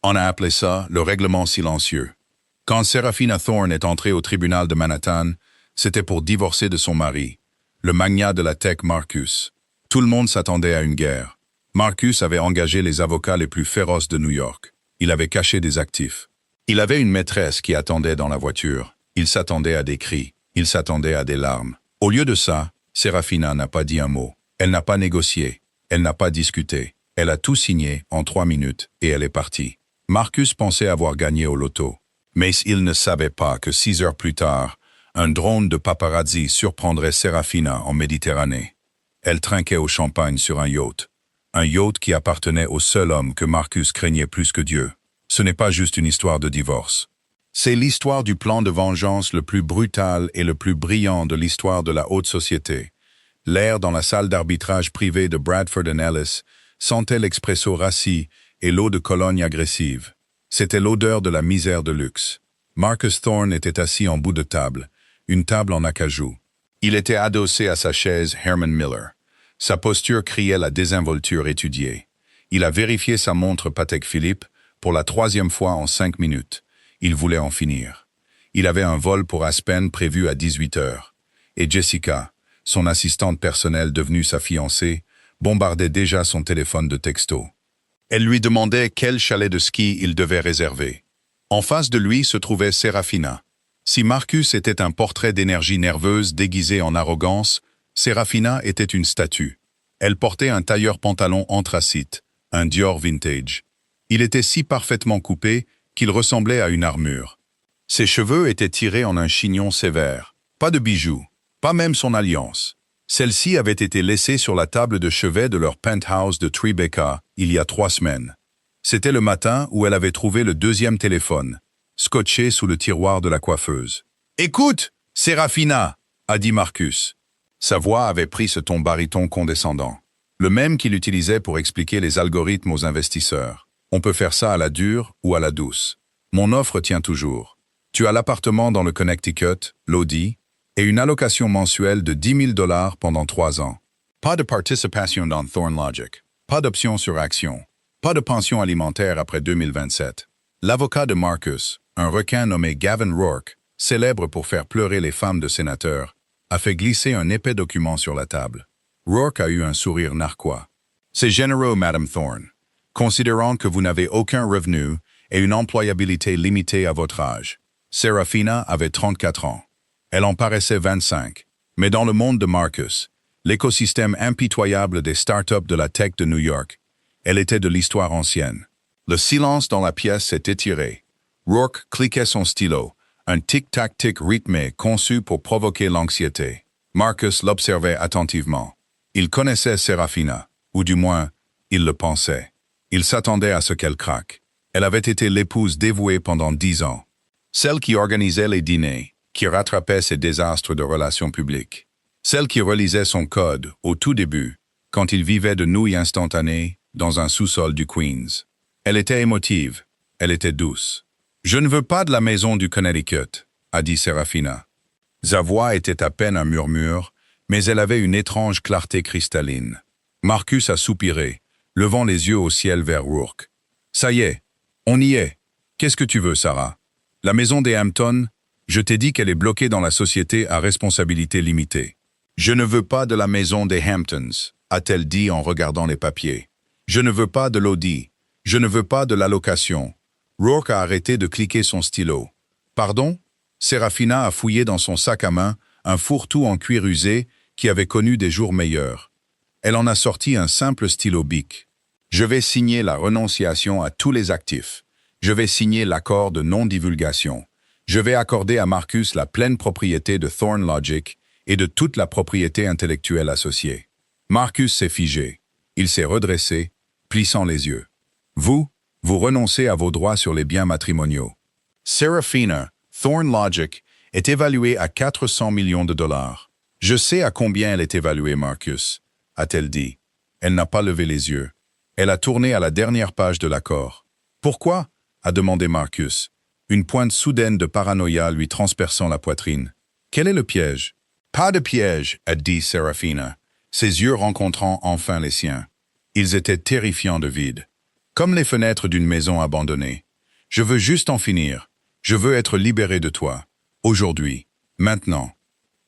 On a appelé ça le règlement silencieux. Quand Serafina Thorne est entrée au tribunal de Manhattan, c'était pour divorcer de son mari, le magnat de la tech Marcus. Tout le monde s'attendait à une guerre. Marcus avait engagé les avocats les plus féroces de New York. Il avait caché des actifs. Il avait une maîtresse qui attendait dans la voiture. Il s'attendait à des cris. Il s'attendait à des larmes. Au lieu de ça, Serafina n'a pas dit un mot. Elle n'a pas négocié. Elle n'a pas discuté. Elle a tout signé en 3 minutes et elle est partie. Marcus pensait avoir gagné au loto. Mais il ne savait pas que 6 heures plus tard, un drone de paparazzi surprendrait Serafina en Méditerranée. Elle trinquait au champagne sur un yacht. Un yacht qui appartenait au seul homme que Marcus craignait plus que Dieu. Ce n'est pas juste une histoire de divorce. C'est l'histoire du plan de vengeance le plus brutal et le plus brillant de l'histoire de la haute société. L'air dans la salle d'arbitrage privée de Bradford & Ellis sentait l'expresso rassis et l'eau de Cologne agressive. C'était l'odeur de la misère de luxe. Marcus Thorne était assis en bout de table, une table en acajou. Il était adossé à sa chaise Herman Miller. Sa posture criait la désinvolture étudiée. Il a vérifié sa montre Patek Philippe pour la 3e fois en 5 minutes. Il voulait en finir. Il avait un vol pour Aspen prévu à 18 heures. Et Jessica, son assistante personnelle devenue sa fiancée, bombardait déjà son téléphone de textos. Elle lui demandait quel chalet de ski il devait réserver. En face de lui se trouvait Serafina. Si Marcus était un portrait d'énergie nerveuse déguisé en arrogance, Serafina était une statue. Elle portait un tailleur pantalon anthracite, un Dior vintage. Il était si parfaitement coupé qu'il ressemblait à une armure. Ses cheveux étaient tirés en un chignon sévère. Pas de bijoux, pas même son alliance. Celle-ci avait été laissée sur la table de chevet de leur penthouse de Tribeca il y a 3 semaines. C'était le matin où elle avait trouvé le 2e téléphone, scotché sous le tiroir de la coiffeuse. « Écoute, Serafina !» a dit Marcus. Sa voix avait pris ce ton baryton condescendant, le même qu'il utilisait pour expliquer les algorithmes aux investisseurs. On peut faire ça à la dure ou à la douce. Mon offre tient toujours. Tu as l'appartement dans le Connecticut, l'Audi, et une allocation mensuelle de $10 000 pendant 3 ans. Pas de participation dans Thorne Logic. Pas d'option sur action. Pas de pension alimentaire après 2027. L'avocat de Marcus, un requin nommé Gavin Rourke, célèbre pour faire pleurer les femmes de sénateurs, a fait glisser un épais document sur la table. Rourke a eu un sourire narquois. « C'est généreux, Madame Thorne, considérant que vous n'avez aucun revenu et une employabilité limitée à votre âge. » Serafina avait 34 ans. Elle en paraissait 25. Mais dans le monde de Marcus, l'écosystème impitoyable des startups de la tech de New York, elle était de l'histoire ancienne. Le silence dans la pièce s'est étiré. Rourke cliquait son stylo, un tic-tac-tic rythmé conçu pour provoquer l'anxiété. Marcus l'observait attentivement. Il connaissait Serafina, ou du moins, il le pensait. Il s'attendait à ce qu'elle craque. Elle avait été l'épouse dévouée pendant 10 ans. Celle qui organisait les dîners, qui rattrapait ses désastres de relations publiques. Celle qui relisait son code, au tout début, quand il vivait de nouilles instantanées dans un sous-sol du Queens. Elle était émotive, elle était douce. « Je ne veux pas de la maison du Connecticut », a dit Serafina. Sa voix était à peine un murmure, mais elle avait une étrange clarté cristalline. Marcus a soupiré, levant les yeux au ciel vers Rourke. « Ça y est, on y est. Qu'est-ce que tu veux, Sarah? La maison des Hampton, je t'ai dit qu'elle est bloquée dans la société à responsabilité limitée. »« Je ne veux pas de la maison des Hamptons, » a-t-elle dit en regardant les papiers. « Je ne veux pas de l'Audi. Je ne veux pas de l'allocation. » Rourke a arrêté de cliquer son stylo. « Pardon ?» Serafina a fouillé dans son sac à main un fourre-tout en cuir usé qui avait connu des jours meilleurs. Elle en a sorti un simple stylo bic. « Je vais signer la renonciation à tous les actifs. Je vais signer l'accord de non-divulgation. Je vais accorder à Marcus la pleine propriété de Thorne Logic et de toute la propriété intellectuelle associée. » Marcus s'est figé. Il s'est redressé, plissant les yeux. « Vous renoncez à vos droits sur les biens matrimoniaux. » Serafina, Thorne Logic, est évaluée à 400 millions de dollars. « Je sais à combien elle est évaluée, Marcus, » a-t-elle dit. Elle n'a pas levé les yeux. Elle a tourné à la dernière page de l'accord. « Pourquoi ?» a demandé Marcus, une pointe soudaine de paranoïa lui transperçant la poitrine. « Quel est le piège ?»« Pas de piège, » a dit Serafina, ses yeux rencontrant enfin les siens. Ils étaient terrifiants de vide. Comme les fenêtres d'une maison abandonnée. Je veux juste en finir. Je veux être libéré de toi. Aujourd'hui. Maintenant.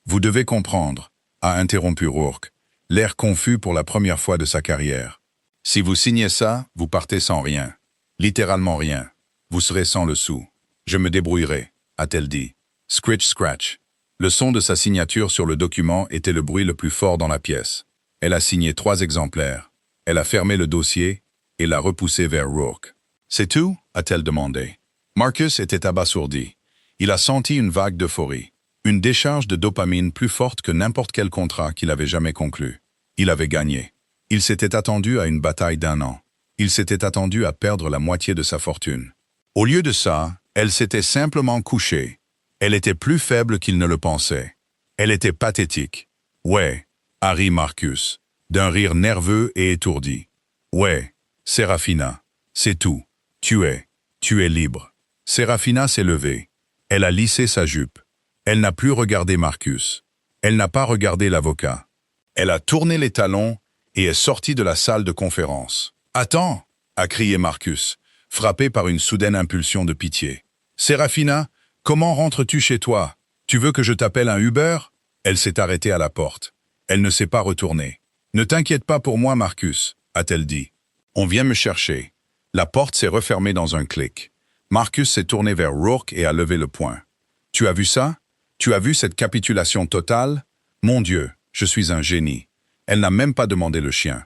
Vous devez comprendre, a interrompu Rourke, l'air confus pour la première fois de sa carrière. Si vous signez ça, vous partez sans rien. Littéralement rien. Vous serez sans le sou. Je me débrouillerai, a-t-elle dit. Scritch, scratch. Le son de sa signature sur le document était le bruit le plus fort dans la pièce. Elle a signé 3 exemplaires. Elle a fermé le dossier et l'a repoussé vers Rourke. C'est tout? A-t-elle demandé. Marcus était abasourdi. Il a senti une vague d'euphorie. Une décharge de dopamine plus forte que n'importe quel contrat qu'il avait jamais conclu. Il avait gagné. Il s'était attendu à une bataille d'1 an. Il s'était attendu à perdre la moitié de sa fortune. Au lieu de ça, elle s'était simplement couchée. Elle était plus faible qu'il ne le pensait. Elle était pathétique. Ouais, Harry Marcus, d'un rire nerveux et étourdi. Ouais, Serafina, c'est tout. Tu es libre. Serafina s'est levée. Elle a lissé sa jupe. Elle n'a plus regardé Marcus. Elle n'a pas regardé l'avocat. Elle a tourné les talons et est sortie de la salle de conférence. « Attends !» a crié Marcus, frappé par une soudaine impulsion de pitié. « Serafina, comment rentres-tu chez toi? Tu veux que je t'appelle un Uber ?» Elle s'est arrêtée à la porte. Elle ne s'est pas retournée. « Ne t'inquiète pas pour moi, Marcus, » a-t-elle dit. « On vient me chercher. » La porte s'est refermée dans un clic. Marcus s'est tourné vers Rourke et a levé le poing. « Tu as vu ça? Tu as vu cette capitulation totale? Mon Dieu, je suis un génie. » Elle n'a même pas demandé le chien.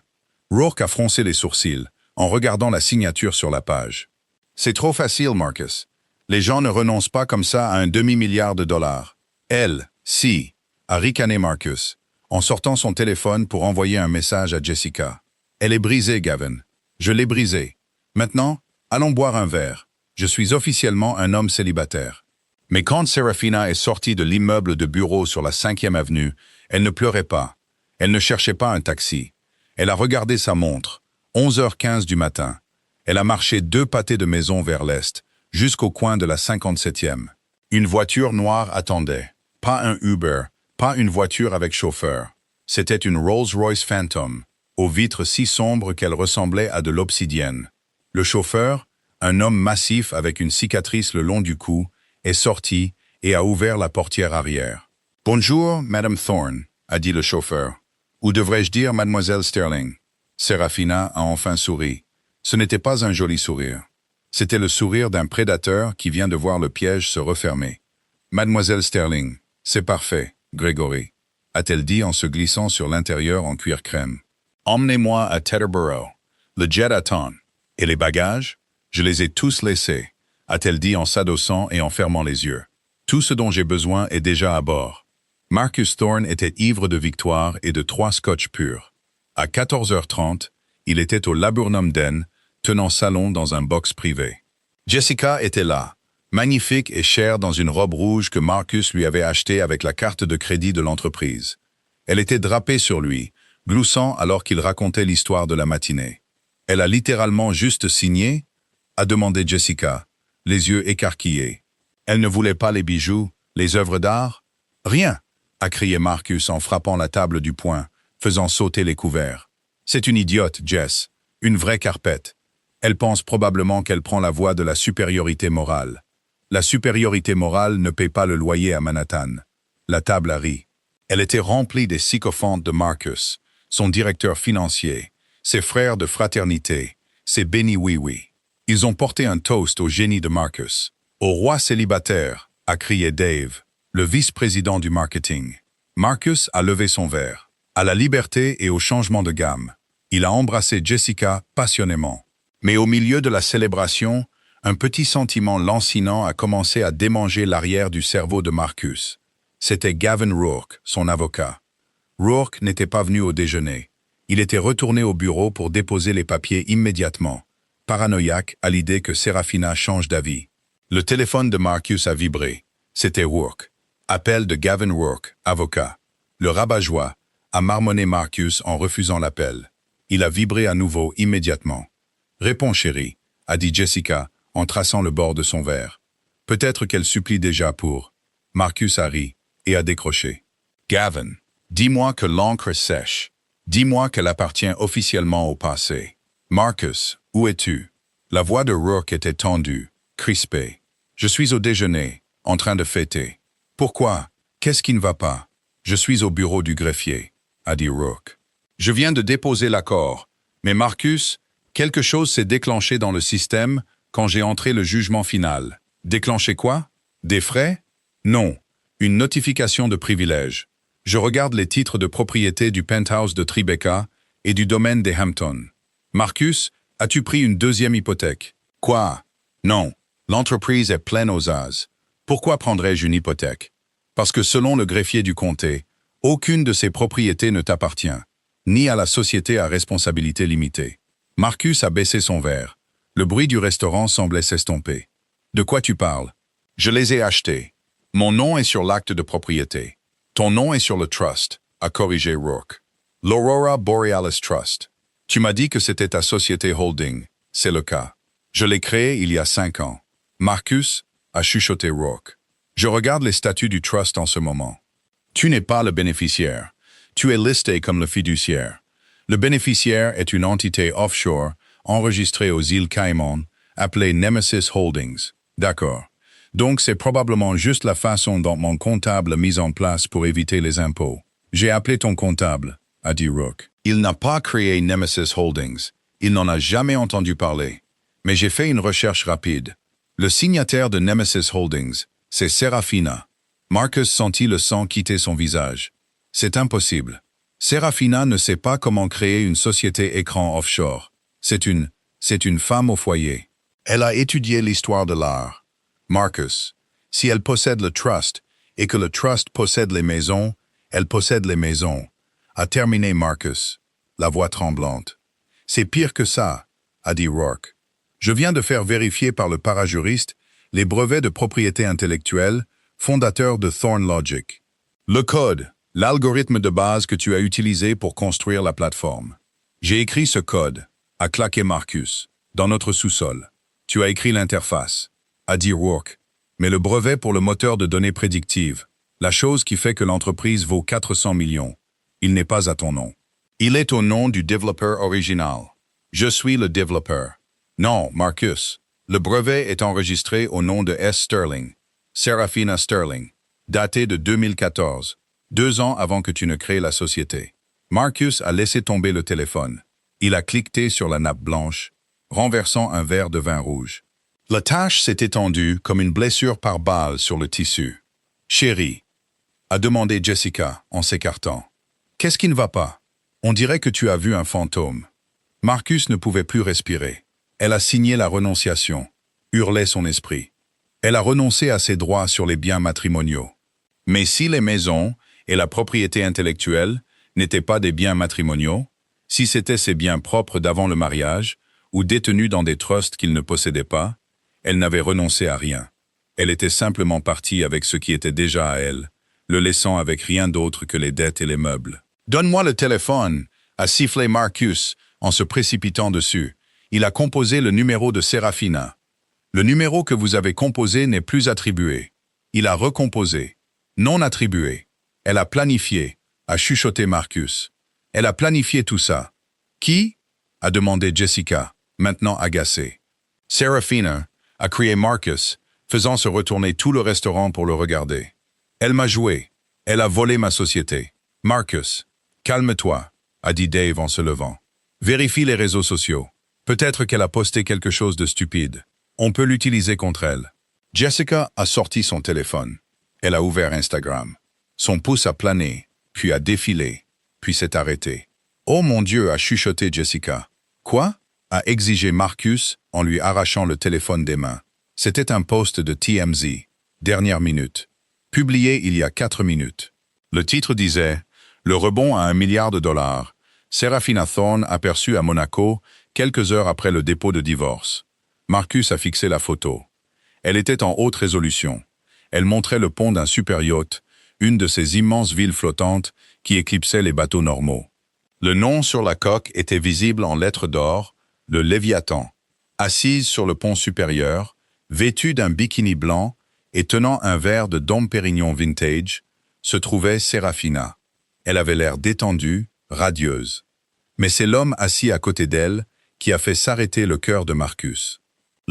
Rourke a froncé les sourcils en regardant la signature sur la page. « C'est trop facile, Marcus. Les gens ne renoncent pas comme ça à un demi-milliard de dollars. »« Elle, si, » a ricané Marcus, en sortant son téléphone pour envoyer un message à Jessica. « Elle est brisée, Gavin. Je l'ai brisée. Maintenant, allons boire un verre. Je suis officiellement un homme célibataire. » Mais quand Serafina est sortie de l'immeuble de bureau sur la 5e avenue, elle ne pleurait pas. Elle ne cherchait pas un taxi. Elle a regardé sa montre. 11h15 du matin. Elle a marché 2 pâtés de maison vers l'est, jusqu'au coin de la 57e. Une voiture noire attendait. Pas un Uber, pas une voiture avec chauffeur. C'était une Rolls-Royce Phantom, aux vitres si sombres qu'elle ressemblait à de l'obsidienne. Le chauffeur, un homme massif avec une cicatrice le long du cou, est sorti et a ouvert la portière arrière. « Bonjour, Madame Thorne », a dit le chauffeur. « Ou devrais-je dire Mademoiselle Sterling ?» Serafina a enfin souri. Ce n'était pas un joli sourire. C'était le sourire d'un prédateur qui vient de voir le piège se refermer. « Mademoiselle Sterling, c'est parfait, Grégory », a-t-elle dit en se glissant sur l'intérieur en cuir crème. « Emmenez-moi à Teterboro. Le jet attend. Et les bagages? Je les ai tous laissés, » a-t-elle dit en s'adossant et en fermant les yeux. « Tout ce dont j'ai besoin est déjà à bord. » Marcus Thorne était ivre de victoire et de 3 scotch purs. À 14h30, il était au Laburnum Den, tenant salon dans un box privé. Jessica était là, magnifique et chère dans une robe rouge que Marcus lui avait achetée avec la carte de crédit de l'entreprise. Elle était drapée sur lui, gloussant alors qu'il racontait l'histoire de la matinée. « Elle a littéralement juste signé ?» a demandé Jessica, les yeux écarquillés. Elle ne voulait pas les bijoux, les œuvres d'art? « Rien !» a crié Marcus en frappant la table du poing, faisant sauter les couverts. « C'est une idiote, Jess, une vraie carpette. Elle pense probablement qu'elle prend la voie de la supériorité morale. La supériorité morale ne paie pas le loyer à Manhattan. » La table a ri. Elle était remplie des sycophantes de Marcus, son directeur financier, ses frères de fraternité, ses bénis oui-oui. Ils ont porté un toast au génie de Marcus. « Au roi célibataire », a crié Dave, le vice-président du marketing. Marcus a levé son verre. À la liberté et au changement de gamme. Il a embrassé Jessica passionnément. Mais au milieu de la célébration, un petit sentiment lancinant a commencé à démanger l'arrière du cerveau de Marcus. C'était Gavin Rourke, son avocat. Rourke n'était pas venu au déjeuner. Il était retourné au bureau pour déposer les papiers immédiatement, paranoïaque à l'idée que Serafina change d'avis. Le téléphone de Marcus a vibré. C'était Rourke. Appel de Gavin Rourke, avocat. Le rabat-joie a marmonné Marcus en refusant l'appel. Il a vibré à nouveau immédiatement. « Réponds, chérie », a dit Jessica en traçant le bord de son verre. Peut-être qu'elle supplie déjà pour... Marcus a ri et a décroché. « Gavin, dis-moi que l'encre sèche. Dis-moi qu'elle appartient officiellement au passé. Marcus, où es-tu? La voix de Rourke était tendue, crispée. « Je suis au déjeuner, en train de fêter. »« Pourquoi? Qu'est-ce qui ne va pas? »« Je suis au bureau du greffier, » a dit Rourke. « Je viens de déposer l'accord. Mais Marcus, quelque chose s'est déclenché dans le système quand j'ai entré le jugement final. » « Déclenché quoi? Des frais? » « Non, une notification de privilège. Je regarde les titres de propriété du penthouse de Tribeca et du domaine des Hamptons. Marcus, as-tu pris une deuxième hypothèque? Quoi? Non, l'entreprise est pleine aux as. Pourquoi prendrais-je une hypothèque? Parce que selon le greffier du comté, aucune de ces propriétés ne t'appartient, ni à la société à responsabilité limitée. Marcus a baissé son verre. Le bruit du restaurant semblait s'estomper. De quoi tu parles? Je les ai achetées. Mon nom est sur l'acte de propriété. Ton nom est sur le trust, a corrigé Rourke. L'Aurora Borealis Trust. Tu m'as dit que c'était ta société holding. C'est le cas. Je l'ai créée il y a 5 ans. Marcus, a chuchoté Rourke. Je regarde les statuts du trust en ce moment. Tu n'es pas le bénéficiaire. Tu es listé comme le fiduciaire. Le bénéficiaire est une entité offshore enregistrée aux îles Caïmans, appelée Nemesis Holdings. D'accord. Donc c'est probablement juste la façon dont mon comptable a mis en place pour éviter les impôts. J'ai appelé ton comptable, a dit Rourke. Il n'a pas créé Nemesis Holdings. Il n'en a jamais entendu parler. Mais j'ai fait une recherche rapide. Le signataire de Nemesis Holdings, c'est Serafina. Marcus sentit le sang quitter son visage. C'est impossible. Serafina ne sait pas comment créer une société écran offshore. C'est une femme au foyer. Elle a étudié l'histoire de l'art. Marcus, si elle possède le trust et que le trust possède les maisons, elle possède les maisons, a terminé Marcus, la voix tremblante. C'est pire que ça, a dit Rourke. Je viens de faire vérifier par le parajuriste les brevets de propriété intellectuelle, fondateur de Thorn Logic. Le code, l'algorithme de base que tu as utilisé pour construire la plateforme. J'ai écrit ce code, a claqué Marcus, dans notre sous-sol. Tu as écrit l'interface, a dit Rourke, mais le brevet pour le moteur de données prédictive, la chose qui fait que l'entreprise vaut 400 millions, il n'est pas à ton nom. Il est au nom du développeur original. Je suis le développeur. Non, Marcus, le brevet est enregistré au nom de S. Sterling, Serafina Sterling, daté de 2014, 2 ans avant que tu ne crées la société. Marcus a laissé tomber le téléphone. Il a cliqueté sur la nappe blanche, renversant un verre de vin rouge. La tache s'est étendue comme une blessure par balle sur le tissu. « Chérie » a demandé Jessica en s'écartant. « Qu'est-ce qui ne va pas? On dirait que tu as vu un fantôme. » Marcus ne pouvait plus respirer. Elle a signé la renonciation, hurlait son esprit. Elle a renoncé à ses droits sur les biens matrimoniaux. Mais si les maisons et la propriété intellectuelle n'étaient pas des biens matrimoniaux, si c'étaient ses biens propres d'avant le mariage ou détenus dans des trusts qu'il ne possédait pas, elle n'avait renoncé à rien. Elle était simplement partie avec ce qui était déjà à elle, le laissant avec rien d'autre que les dettes et les meubles. « Donne-moi le téléphone !» a sifflé Marcus en se précipitant dessus. Il a composé le numéro de Serafina. Le numéro que vous avez composé n'est plus attribué. Il a recomposé. Non attribué. Elle a planifié, a chuchoté Marcus. Elle a planifié tout ça. Qui? A demandé Jessica, maintenant agacée. Serafina a crié Marcus, faisant se retourner tout le restaurant pour le regarder. Elle m'a joué. Elle a volé ma société. Marcus, calme-toi, a dit Dave en se levant. Vérifie les réseaux sociaux. Peut-être qu'elle a posté quelque chose de stupide. On peut l'utiliser contre elle. Jessica a sorti son téléphone. Elle a ouvert Instagram. Son pouce a plané, puis a défilé, puis s'est arrêté. « Oh mon Dieu !» a chuchoté Jessica. « Quoi ?» a exigé Marcus en lui arrachant le téléphone des mains. C'était un post de TMZ, dernière minute, publié il y a 4 minutes. Le titre disait « Le rebond à $1 milliard. Serafina Thorn aperçue à Monaco quelques heures après le dépôt de divorce. » Marcus a fixé la photo. Elle était en haute résolution. Elle montrait le pont d'un super yacht, une de ces immenses villes flottantes qui éclipsaient les bateaux normaux. Le nom sur la coque était visible en lettres d'or, le Léviathan. Assise sur le pont supérieur, vêtue d'un bikini blanc et tenant un verre de Dom Pérignon vintage, se trouvait Serafina. Elle avait l'air détendue, radieuse. Mais c'est l'homme assis à côté d'elle qui a fait s'arrêter le cœur de Marcus.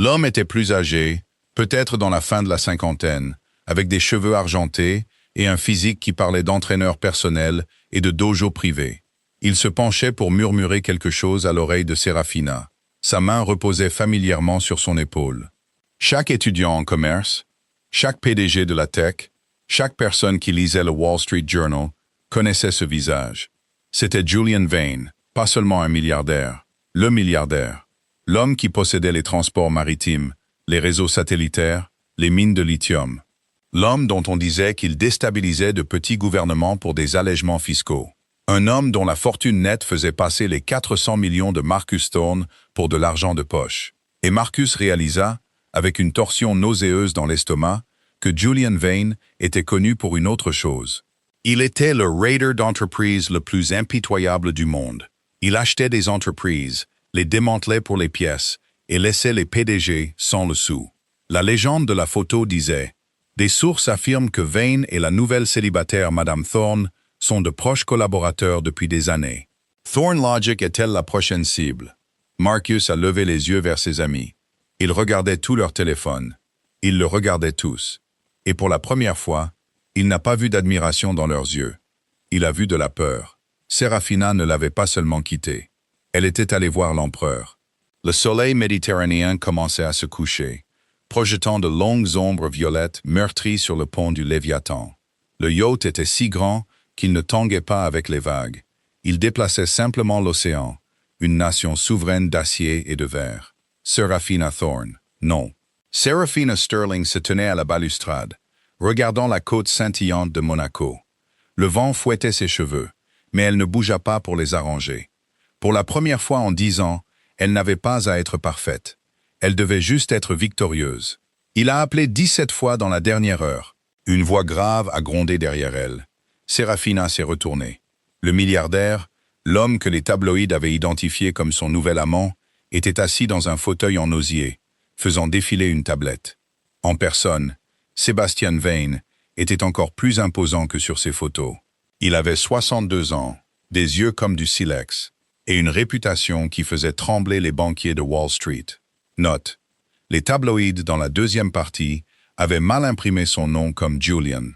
L'homme était plus âgé, peut-être dans la fin de la cinquantaine, avec des cheveux argentés et un physique qui parlait d'entraîneur personnel et de dojo privé. Il se penchait pour murmurer quelque chose à l'oreille de Serafina. Sa main reposait familièrement sur son épaule. Chaque étudiant en commerce, chaque PDG de la tech, chaque personne qui lisait le Wall Street Journal connaissait ce visage. C'était Julian Vane, pas seulement un milliardaire, le milliardaire, l'homme qui possédait les transports maritimes, les réseaux satellitaires, les mines de lithium. L'homme dont on disait qu'il déstabilisait de petits gouvernements pour des allègements fiscaux. Un homme dont la fortune nette faisait passer les 400 millions de Marcus Thorne pour de l'argent de poche. Et Marcus réalisa, avec une torsion nauséeuse dans l'estomac, que Julian Vane était connu pour une autre chose. Il était le raider d'entreprise le plus impitoyable du monde. Il achetait des entreprises, les démantelait pour les pièces et laissait les PDG sans le sou. La légende de la photo disait « Des sources affirment que Vane et la nouvelle célibataire Madame Thorne sont de proches collaborateurs depuis des années. Thorne Logic est-elle la prochaine cible? » Marcus a levé les yeux vers ses amis. Ils regardaient tous leurs téléphones. Ils le regardaient tous. Et pour la première fois, il n'a pas vu d'admiration dans leurs yeux. Il a vu de la peur. Serafina ne l'avait pas seulement quitté. Elle était allée voir l'empereur. Le soleil méditerranéen commençait à se coucher, projetant de longues ombres violettes meurtries sur le pont du Léviathan. Le yacht était si grand qu'il ne tanguait pas avec les vagues. Il déplaçait simplement l'océan, une nation souveraine d'acier et de verre. Serafina Thorne, non. Serafina Sterling se tenait à la balustrade, regardant la côte scintillante de Monaco. Le vent fouettait ses cheveux, mais elle ne bougea pas pour les arranger. Pour la première fois en 10 ans, elle n'avait pas à être parfaite. Elle devait juste être victorieuse. Il a appelé 17 fois dans la dernière heure. Une voix grave a grondé derrière elle. Serafina s'est retournée. Le milliardaire, l'homme que les tabloïds avaient identifié comme son nouvel amant, était assis dans un fauteuil en osier, faisant défiler une tablette. En personne, Sebastian Vane était encore plus imposant que sur ses photos. Il avait 62 ans, des yeux comme du silex, et une réputation qui faisait trembler les banquiers de Wall Street. Note: les tabloïds dans la deuxième partie avaient mal imprimé son nom comme Julian,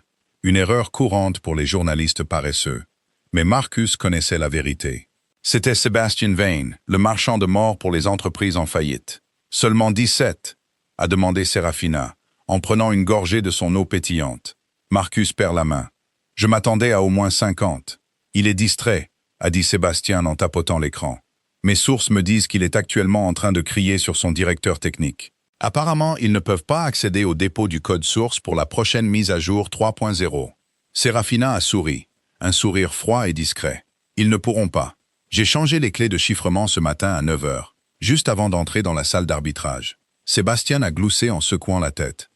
une erreur courante pour les journalistes paresseux. Mais Marcus connaissait la vérité. C'était Sebastian Vane, le marchand de mort pour les entreprises en faillite. Seulement 17, a demandé Serafina, en prenant une gorgée de son eau pétillante. Marcus perd la main. Je m'attendais à au moins 50. Il est distrait, a dit Sébastien en tapotant l'écran. Mes sources me disent qu'il est actuellement en train de crier sur son directeur technique. Apparemment, ils ne peuvent pas accéder au dépôt du code source pour la prochaine mise à jour 3.0. Serafina a souri, un sourire froid et discret. Ils ne pourront pas. J'ai changé les clés de chiffrement ce matin à 9 heures, juste avant d'entrer dans la salle d'arbitrage. Sébastien a gloussé en secouant la tête.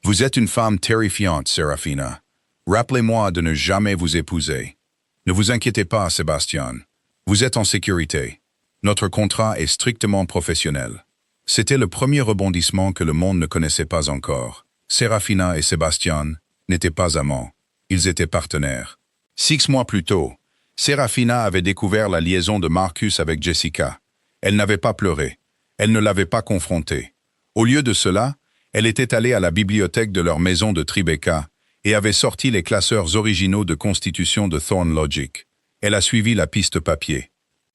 Vous êtes une femme terrifiante, Serafina. Rappelez-moi de ne jamais vous épouser. Ne vous inquiétez pas, Sébastien. Vous êtes en sécurité. Notre contrat est strictement professionnel. C'était le premier rebondissement que le monde ne connaissait pas encore. Serafina et Sébastien n'étaient pas amants. Ils étaient partenaires. 6 mois plus tôt, Serafina avait découvert la liaison de Marcus avec Jessica. Elle n'avait pas pleuré. Elle ne l'avait pas confronté. Au lieu de cela, elle était allée à la bibliothèque de leur maison de Tribeca et avait sorti les classeurs originaux de constitution de Thorne Logic. Elle a suivi la piste papier.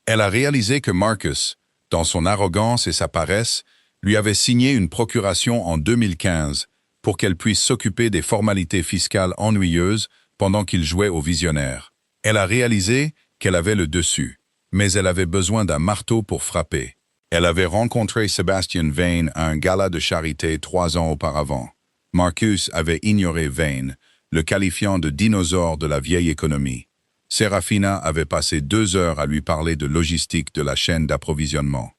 Elle a réalisé que Marcus, dans son arrogance et sa paresse, lui avait signé une procuration en 2015 pour qu'elle puisse s'occuper des formalités fiscales ennuyeuses pendant qu'il jouait au visionnaire. Elle a réalisé qu'elle avait le dessus, mais elle avait besoin d'un marteau pour frapper. Elle avait rencontré Sebastian Vane à un gala de charité 3 ans auparavant. Marcus avait ignoré Vane, le qualifiant de dinosaure de la vieille économie. Serafina avait passé 2 heures à lui parler de logistique de la chaîne d'approvisionnement.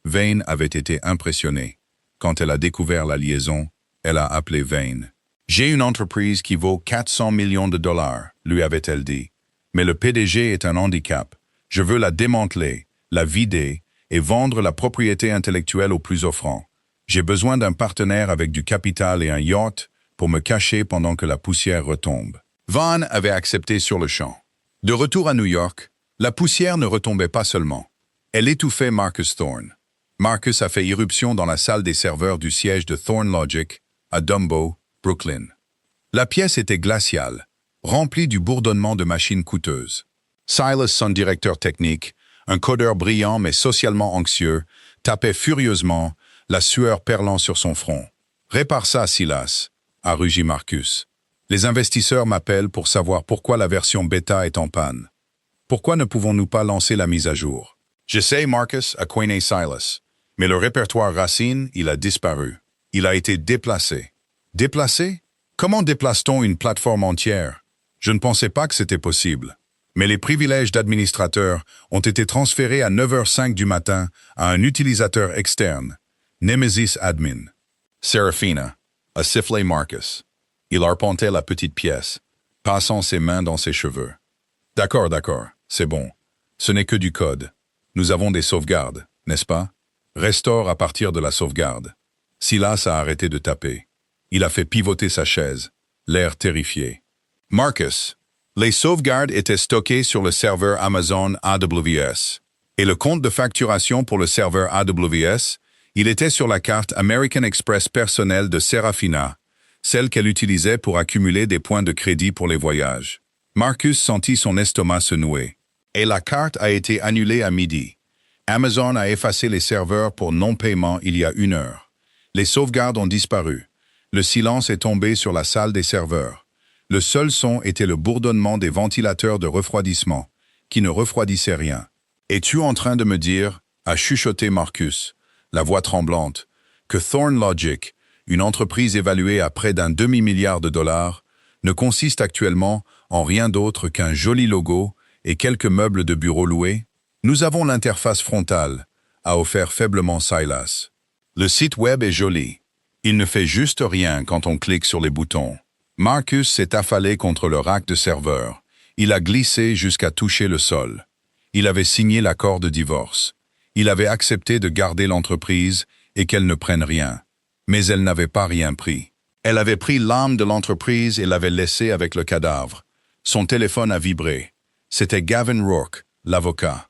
Vane avait été impressionné. Quand elle a découvert la liaison, elle a appelé Vane. « J'ai une entreprise qui vaut 400 millions de dollars, lui avait-elle dit. Mais le PDG est un handicap. Je veux la démanteler, la vider et vendre la propriété intellectuelle au plus offrant. J'ai besoin d'un partenaire avec du capital et un yacht pour me cacher pendant que la poussière retombe. » Vane avait accepté sur le champ. De retour à New York, la poussière ne retombait pas seulement. Elle étouffait Marcus Thorne. Marcus a fait irruption dans la salle des serveurs du siège de Thorn Logic, à Dumbo, Brooklyn. La pièce était glaciale, remplie du bourdonnement de machines coûteuses. Silas, son directeur technique, un codeur brillant mais socialement anxieux, tapait furieusement, la sueur perlant sur son front. « Répare ça, Silas », a rugi Marcus. « Les investisseurs m'appellent pour savoir pourquoi la version bêta est en panne. Pourquoi ne pouvons-nous pas lancer la mise à jour ?» « J'essaie, Marcus, a coiné Silas. Mais le répertoire Racine, il a disparu. Il a été déplacé. » « Déplacé? Comment déplace-t-on une plateforme entière? Je ne pensais pas que c'était possible. Mais les privilèges d'administrateur ont été transférés à 9h05 du matin à un utilisateur externe, Nemesis Admin. Serafina a sifflé Marcus. Il arpentait la petite pièce, passant ses mains dans ses cheveux. « D'accord, c'est bon. Ce n'est que du code. Nous avons des sauvegardes, n'est-ce pas? Restaure à partir de la sauvegarde. » Silas a arrêté de taper. Il a fait pivoter sa chaise, l'air terrifié. « Marcus, les sauvegardes étaient stockées sur le serveur Amazon AWS. Et le compte de facturation pour le serveur AWS, il était sur la carte American Express personnelle de Serafina, celle qu'elle utilisait pour accumuler des points de crédit pour les voyages. » Marcus sentit son estomac se nouer. Et la carte a été annulée à midi. Amazon a effacé les serveurs pour non-paiement il y a 1 heure. Les sauvegardes ont disparu. Le silence est tombé sur la salle des serveurs. Le seul son était le bourdonnement des ventilateurs de refroidissement, qui ne refroidissaient rien. « Es-tu en train de me dire, » a chuchoté Marcus, la voix tremblante, que Thorn Logic, une entreprise évaluée à près d'1 demi-milliard de dollars, ne consiste actuellement en rien d'autre qu'un joli logo et quelques meubles de bureau loués? Nous avons l'interface frontale, a offert faiblement Silas. Le site web est joli. Il ne fait juste rien quand on clique sur les boutons. Marcus s'est affalé contre le rack de serveur. Il a glissé jusqu'à toucher le sol. Il avait signé l'accord de divorce. Il avait accepté de garder l'entreprise et qu'elle ne prenne rien. Mais elle n'avait pas rien pris. Elle avait pris l'âme de l'entreprise et l'avait laissée avec le cadavre. Son téléphone a vibré. C'était Gavin Rourke, l'avocat.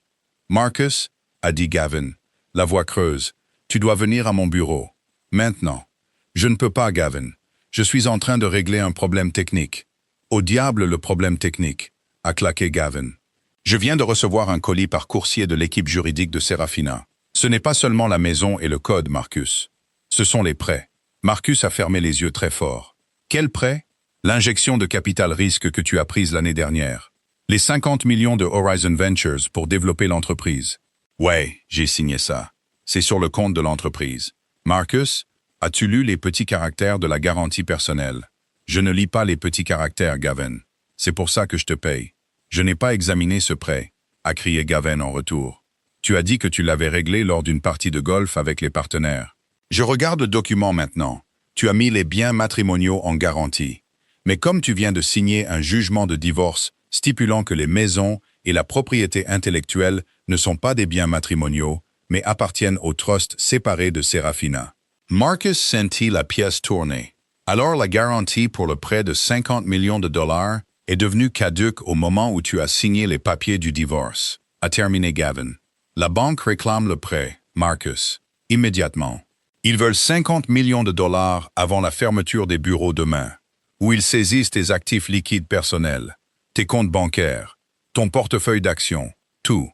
« Marcus, » a dit Gavin, la voix creuse, « tu dois venir à mon bureau. Maintenant. » « Je ne peux pas, Gavin. Je suis en train de régler un problème technique. »« Au diable le problème technique, » a claqué Gavin. « Je viens de recevoir un colis par coursier de l'équipe juridique de Serafina. Ce n'est pas seulement la maison et le code, Marcus. Ce sont les prêts. » Marcus a fermé les yeux très fort. « Quel prêt? L'injection de capital risque que tu as prise l'année dernière. Les 50 millions de Horizon Ventures pour développer l'entreprise. »« Ouais, j'ai signé ça. C'est sur le compte de l'entreprise. »« Marcus, as-tu lu les petits caractères de la garantie personnelle? »« Je ne lis pas les petits caractères, Gavin. C'est pour ça que je te paye. »« Je n'ai pas examiné ce prêt, » a crié Gavin en retour. « Tu as dit que tu l'avais réglé lors d'une partie de golf avec les partenaires. »« Je regarde le document maintenant. Tu as mis les biens matrimoniaux en garantie. Mais comme tu viens de signer un jugement de divorce stipulant que les maisons et la propriété intellectuelle ne sont pas des biens matrimoniaux, mais appartiennent au trust séparé de Serafina. » Marcus sentit la pièce tourner. Alors la garantie pour le prêt de 50 millions de dollars est devenue caduque au moment où tu as signé les papiers du divorce, a terminé Gavin. La banque réclame le prêt, Marcus, immédiatement. Ils veulent 50 millions de dollars avant la fermeture des bureaux demain, où ils saisissent tes actifs liquides personnels, tes comptes bancaires, ton portefeuille d'actions, tout.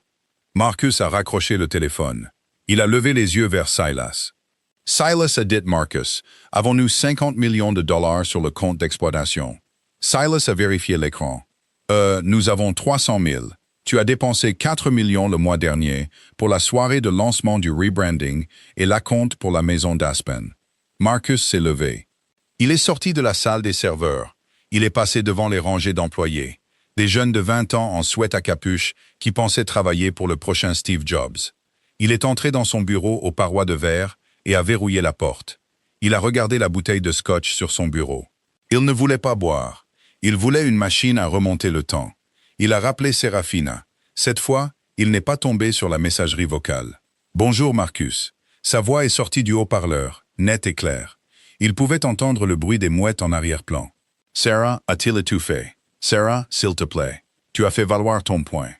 Marcus a raccroché le téléphone. Il a levé les yeux vers Silas. Silas a dit Marcus, avons-nous 50 millions de dollars sur le compte d'exploitation? Silas a vérifié l'écran. Nous avons 300 000. Tu as dépensé 4 millions le mois dernier pour la soirée de lancement du rebranding et l'acompte pour la maison d'Aspen. Marcus s'est levé. Il est sorti de la salle des serveurs. Il est passé devant les rangées d'employés. Des jeunes de 20 ans en sweat à capuche qui pensaient travailler pour le prochain Steve Jobs. Il est entré dans son bureau aux parois de verre et a verrouillé la porte. Il a regardé la bouteille de scotch sur son bureau. Il ne voulait pas boire. Il voulait une machine à remonter le temps. Il a rappelé Serafina. Cette fois, il n'est pas tombé sur la messagerie vocale. « Bonjour Marcus ». Sa voix est sortie du haut-parleur, nette et claire. Il pouvait entendre le bruit des mouettes en arrière-plan. « Sarah a-t-il étouffé? Sarah, s'il te plaît. Tu as fait valoir ton point.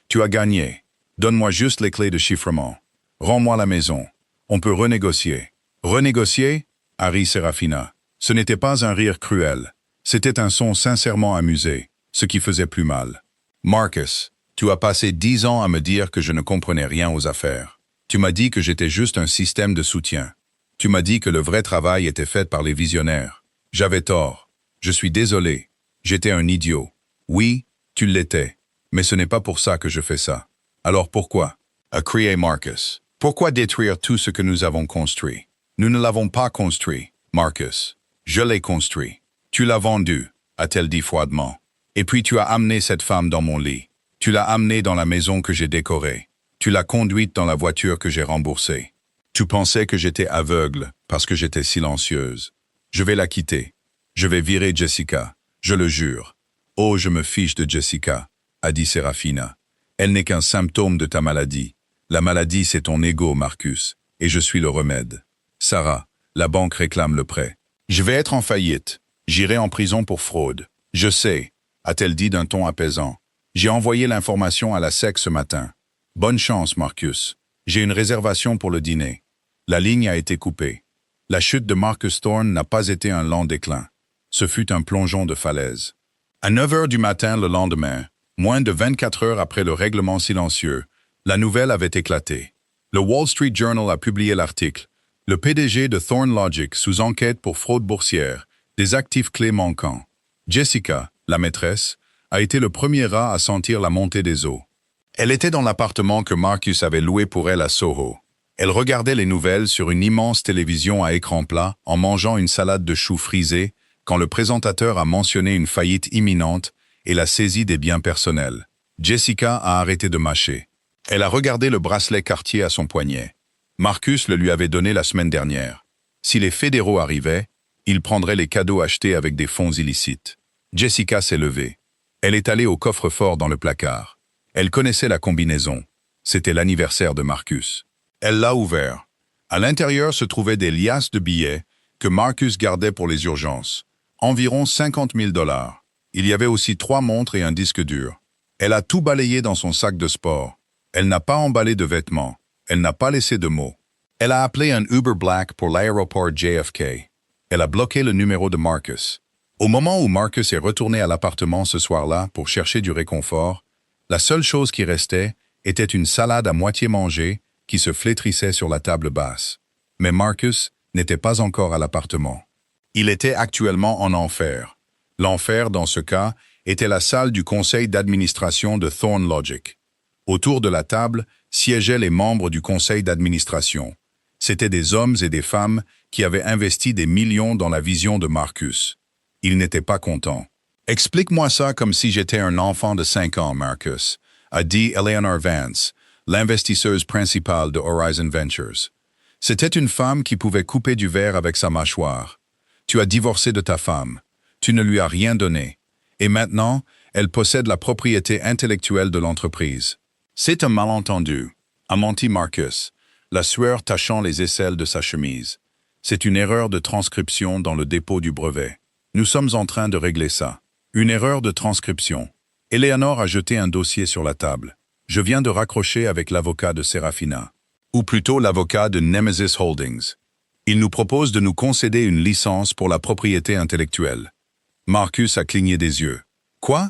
Tu as gagné. Donne-moi juste les clés de chiffrement. Rends-moi la maison. On peut renégocier. Renégocier? A ri Serafina. Ce n'était pas un rire cruel. C'était un son sincèrement amusé, ce qui faisait plus mal. Marcus, tu as passé 10 ans à me dire que je ne comprenais rien aux affaires. Tu m'as dit que j'étais juste un système de soutien. Tu m'as dit que le vrai travail était fait par les visionnaires. J'avais tort. Je suis désolé. J'étais un idiot. Oui, tu l'étais. Mais ce n'est pas pour ça que je fais ça. Alors pourquoi? A crié Marcus. Pourquoi détruire tout ce que nous avons construit? Nous ne l'avons pas construit, Marcus. Je l'ai construit. Tu l'as vendu, a-t-elle dit froidement. Et puis tu as amené cette femme dans mon lit. Tu l'as amenée dans la maison que j'ai décorée. Tu l'as conduite dans la voiture que j'ai remboursée. Tu pensais que j'étais aveugle parce que j'étais silencieuse. Je vais la quitter. Je vais virer Jessica. Je le jure. Oh, je me fiche de Jessica, a dit Serafina. Elle n'est qu'un symptôme de ta maladie. La maladie, c'est ton ego, Marcus, et je suis le remède. Sarah, la banque réclame le prêt. Je vais être en faillite. J'irai en prison pour fraude. Je sais, a-t-elle dit d'un ton apaisant. J'ai envoyé l'information à la SEC ce matin. Bonne chance, Marcus. J'ai une réservation pour le dîner. La ligne a été coupée. La chute de Marcus Thorne n'a pas été un lent déclin. Ce fut un plongeon de falaise. À 9 heures du matin le lendemain, moins de 24 heures après le règlement silencieux, la nouvelle avait éclaté. Le Wall Street Journal a publié l'article « Le PDG de Thorne Logic sous enquête pour fraude boursière, des actifs clés manquants. Jessica, la maîtresse, a été le premier rat à sentir la montée des eaux. Elle était dans l'appartement que Marcus avait loué pour elle à Soho. Elle regardait les nouvelles sur une immense télévision à écran plat en mangeant une salade de choux frisés quand le présentateur a mentionné une faillite imminente et la saisie des biens personnels. Jessica a arrêté de mâcher. Elle a regardé le bracelet Cartier à son poignet. Marcus le lui avait donné la semaine dernière. Si les fédéraux arrivaient, il prendrait les cadeaux achetés avec des fonds illicites. Jessica s'est levée. Elle est allée au coffre-fort dans le placard. Elle connaissait la combinaison. C'était l'anniversaire de Marcus. Elle l'a ouvert. À l'intérieur se trouvaient des liasses de billets que Marcus gardait pour les urgences. Environ 50 000 $. Il y avait aussi 3 montres et un disque dur. Elle a tout balayé dans son sac de sport. Elle n'a pas emballé de vêtements. Elle n'a pas laissé de mots. Elle a appelé un Uber Black pour l'aéroport JFK. Elle a bloqué le numéro de Marcus. Au moment où Marcus est retourné à l'appartement ce soir-là pour chercher du réconfort, la seule chose qui restait était une salade à moitié mangée qui se flétrissait sur la table basse. Mais Marcus n'était pas encore à l'appartement. Il était actuellement en enfer. L'enfer, dans ce cas, était la salle du conseil d'administration de Thorne Logic. Autour de la table siégeaient les membres du conseil d'administration. C'étaient des hommes et des femmes qui avaient investi des millions dans la vision de Marcus. Ils n'étaient pas contents. « Explique-moi ça comme si j'étais un enfant de 5 ans, Marcus », a dit Eleanor Vance, l'investisseuse principale de Horizon Ventures. C'était une femme qui pouvait couper du verre avec sa mâchoire. Tu as divorcé de ta femme. Tu ne lui as rien donné. Et maintenant, elle possède la propriété intellectuelle de l'entreprise. C'est un malentendu, a menti Marcus, la sueur tachant les aisselles de sa chemise. C'est une erreur de transcription dans le dépôt du brevet. Nous sommes en train de régler ça. Une erreur de transcription. Eleanor a jeté un dossier sur la table. Je viens de raccrocher avec l'avocat de Serafina. Ou plutôt l'avocat de Nemesis Holdings. Il nous propose de nous concéder une licence pour la propriété intellectuelle. Marcus a cligné des yeux. Quoi?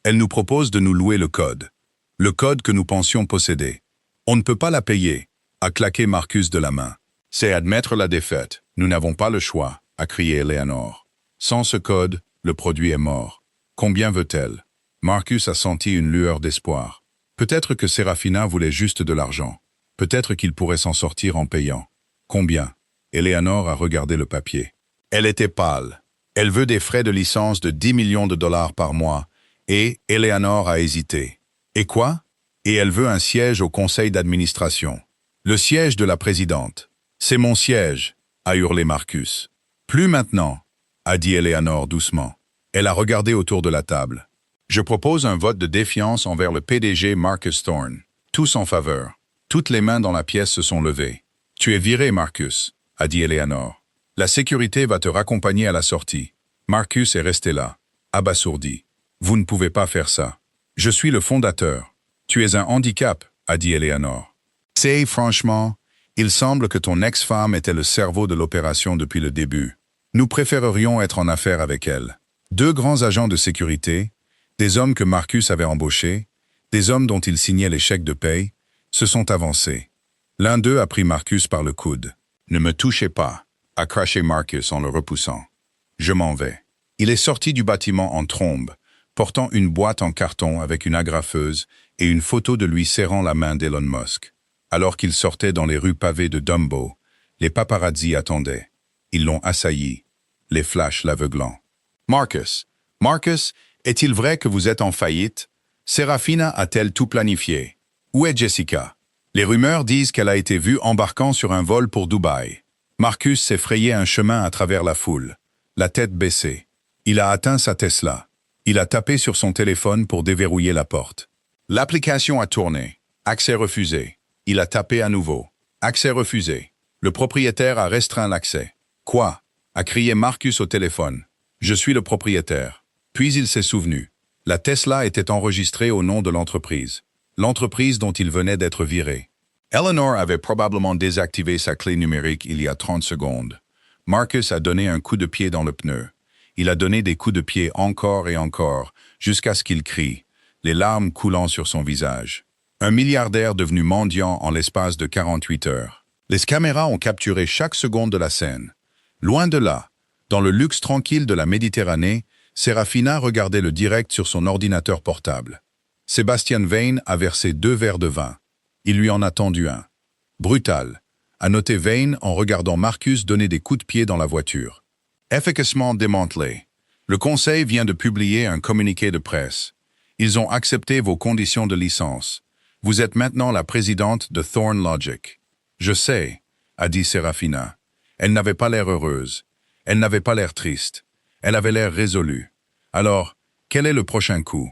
Elle nous propose de nous louer le code. Le code que nous pensions posséder. On ne peut pas la payer, a claqué Marcus de la main. C'est admettre la défaite. Nous n'avons pas le choix, a crié Eleanor. Sans ce code, le produit est mort. Combien veut-elle? Marcus a senti une lueur d'espoir. Peut-être que Serafina voulait juste de l'argent. Peut-être qu'il pourrait s'en sortir en payant. Combien? Eleanor a regardé le papier. Elle était pâle. Elle veut des frais de licence de 10 millions de dollars par mois, et Eleanor a hésité. Et quoi? Et elle veut un siège au conseil d'administration. Le siège de la présidente. C'est mon siège, a hurlé Marcus. Plus maintenant, a dit Eleanor doucement. Elle a regardé autour de la table. Je propose un vote de défiance envers le PDG Marcus Thorne. Tous en faveur. Toutes les mains dans la pièce se sont levées. Tu es viré, Marcus, a dit Eleanor. La sécurité va te raccompagner à la sortie. Marcus est resté là, abasourdi. Vous ne pouvez pas faire ça. Je suis le fondateur. Tu es un handicap, a dit Eleanor. C'est franchement, Il semble que ton ex-femme était le cerveau de l'opération depuis le début. Nous préférerions être en affaire avec elle. 2 grands agents de sécurité, des hommes que Marcus avait embauchés, des hommes dont il signait les chèques de paye, se sont avancés. L'un d'eux a pris Marcus par le coude. « Ne me touchez pas », a craché Marcus en le repoussant. « Je m'en vais. » Il est sorti du bâtiment en trombe, portant une boîte en carton avec une agrafeuse et une photo de lui serrant la main d'Elon Musk. Alors qu'il sortait dans les rues pavées de Dumbo, les paparazzi attendaient. Ils l'ont assailli, les flashs l'aveuglant. « Marcus, est-il vrai que vous êtes en faillite? Serafina a-t-elle tout planifié? Où est Jessica? Les rumeurs disent qu'elle a été vue embarquant sur un vol pour Dubaï. » Marcus s'est frayé un chemin à travers la foule, la tête baissée. Il a atteint sa Tesla. Il a tapé sur son téléphone pour déverrouiller la porte. L'application a tourné. Accès refusé. Il a tapé à nouveau. Accès refusé. Le propriétaire a restreint l'accès. « Quoi ?» a crié Marcus au téléphone. « Je suis le propriétaire. » Puis il s'est souvenu. La Tesla était enregistrée au nom de l'entreprise dont il venait d'être viré. Eleanor avait probablement désactivé sa clé numérique il y a 30 secondes. Marcus a donné un coup de pied dans le pneu. Il a donné des coups de pied encore et encore, jusqu'à ce qu'il crie, les larmes coulant sur son visage. Un milliardaire devenu mendiant en l'espace de 48 heures. Les caméras ont capturé chaque seconde de la scène. Loin de là, dans le luxe tranquille de la Méditerranée, Serafina regardait le direct sur son ordinateur portable. Sebastian Vane a versé 2 verres de vin. Il lui en a tendu un. Brutal, a noté Vane en regardant Marcus donner des coups de pied dans la voiture. Efficacement démantelé. Le conseil vient de publier un communiqué de presse. Ils ont accepté vos conditions de licence. Vous êtes maintenant la présidente de Thorn Logic. Je sais, a dit Serafina. Elle n'avait pas l'air heureuse. Elle n'avait pas l'air triste. Elle avait l'air résolue. Alors, quel est le prochain coup?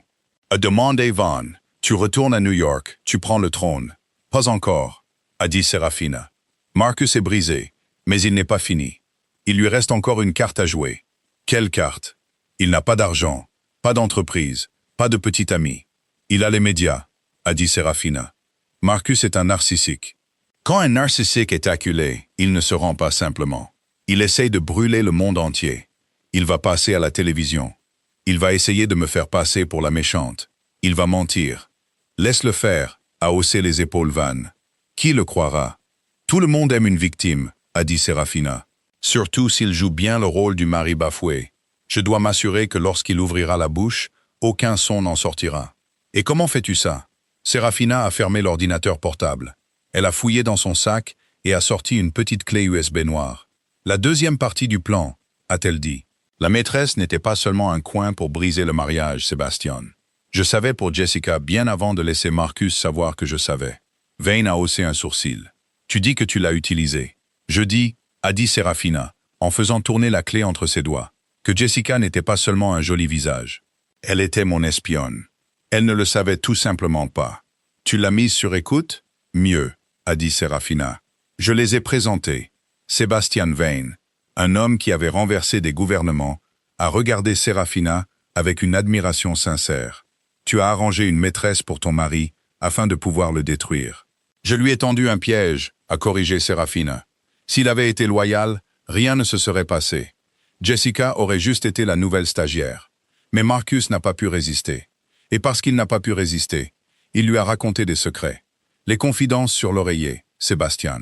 A demandé Vaughn. Tu retournes à New York, tu prends le trône. Pas encore, a dit Serafina. Marcus est brisé, mais il n'est pas fini. Il lui reste encore une carte à jouer. Quelle carte? Il n'a pas d'argent, pas d'entreprise, pas de petit ami. Il a les médias, a dit Serafina. Marcus est un narcissique. Quand un narcissique est acculé, il ne se rend pas simplement. Il essaye de brûler le monde entier. Il va passer à la télévision. Il va essayer de me faire passer pour la méchante. Il va mentir. Laisse-le faire, a haussé les épaules Van. Qui le croira? Tout le monde aime une victime, a dit Serafina. Surtout s'il joue bien le rôle du mari bafoué. Je dois m'assurer que lorsqu'il ouvrira la bouche, aucun son n'en sortira. Et comment fais-tu ça? Serafina a fermé l'ordinateur portable. Elle a fouillé dans son sac et a sorti une petite clé USB noire. La deuxième partie du plan, a-t-elle dit. La maîtresse n'était pas seulement un coin pour briser le mariage, Sébastien. Je savais pour Jessica bien avant de laisser Marcus savoir que je savais. Vane a haussé un sourcil. Tu dis que tu l'as utilisé. Je dis, a dit Serafina, en faisant tourner la clé entre ses doigts, que Jessica n'était pas seulement un joli visage. Elle était mon espionne. Elle ne le savait tout simplement pas. Tu l'as mise sur écoute? Mieux, a dit Serafina. Je les ai présentés. Sebastian Vane, un homme qui avait renversé des gouvernements, a regardé Serafina avec une admiration sincère. Tu as arrangé une maîtresse pour ton mari afin de pouvoir le détruire. Je lui ai tendu un piège, a corrigé Serafina. S'il avait été loyal, rien ne se serait passé. Jessica aurait juste été la nouvelle stagiaire. Mais Marcus n'a pas pu résister. Et parce qu'il n'a pas pu résister, il lui a raconté des secrets. Les confidences sur l'oreiller, Sébastien.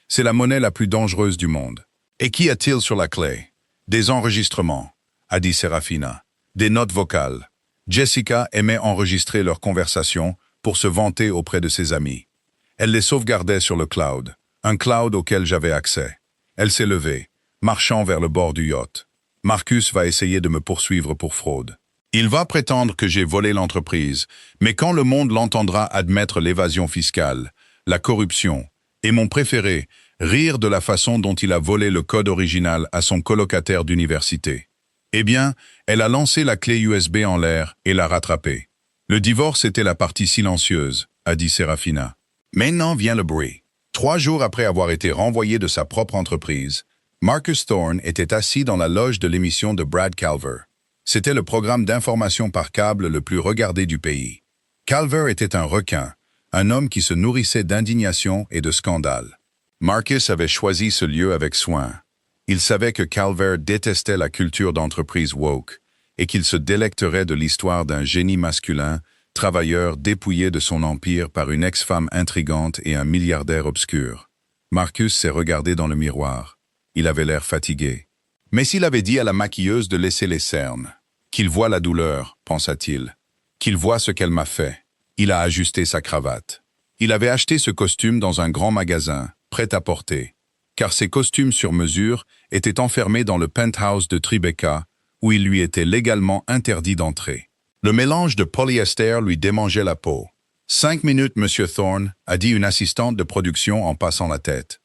C'est la monnaie la plus dangereuse du monde. Et qu'y a-t-il sur la clé? Des enregistrements, a dit Serafina. Des notes vocales. Jessica aimait enregistrer leurs conversations pour se vanter auprès de ses amis. Elle les sauvegardait sur le cloud, un cloud auquel j'avais accès. Elle s'est levée, marchant vers le bord du yacht. Marcus va essayer de me poursuivre pour fraude. Il va prétendre que j'ai volé l'entreprise, mais quand le monde l'entendra admettre l'évasion fiscale, la corruption, et mon préféré, rire de la façon dont il a volé le code original à son colocataire d'université. Eh bien, elle a lancé la clé USB en l'air et l'a rattrapée. Le divorce était la partie silencieuse, a dit Serafina. Maintenant vient le bruit. 3 jours après avoir été renvoyé de sa propre entreprise, Marcus Thorne était assis dans la loge de l'émission de Brad Calver. C'était le programme d'information par câble le plus regardé du pays. Calver était un requin, un homme qui se nourrissait d'indignation et de scandale. Marcus avait choisi ce lieu avec soin. Il savait que Calvert détestait la culture d'entreprise woke et qu'il se délecterait de l'histoire d'un génie masculin, travailleur dépouillé de son empire par une ex-femme intrigante et un milliardaire obscur. Marcus s'est regardé dans le miroir. Il avait l'air fatigué. Mais s'il avait dit à la maquilleuse de laisser les cernes, qu'il voit la douleur, pensa-t-il, qu'il voit ce qu'elle m'a fait. Il a ajusté sa cravate. Il avait acheté ce costume dans un grand magasin, prêt à porter, car ces costumes sur mesure étaient enfermés dans le penthouse de Tribeca, où il lui était légalement interdit d'entrer. Le mélange de polyester lui démangeait la peau. 5 minutes, Monsieur Thorne, a dit une assistante de production en passant la tête.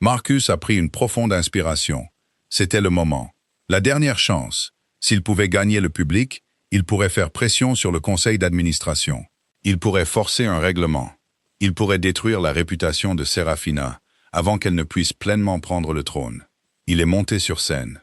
Marcus a pris une profonde inspiration. C'était le moment. La dernière chance. S'il pouvait gagner le public, il pourrait faire pression sur le conseil d'administration. Il pourrait forcer un règlement. Il pourrait détruire la réputation de Serafina avant qu'elle ne puisse pleinement prendre le trône. Il est monté sur scène.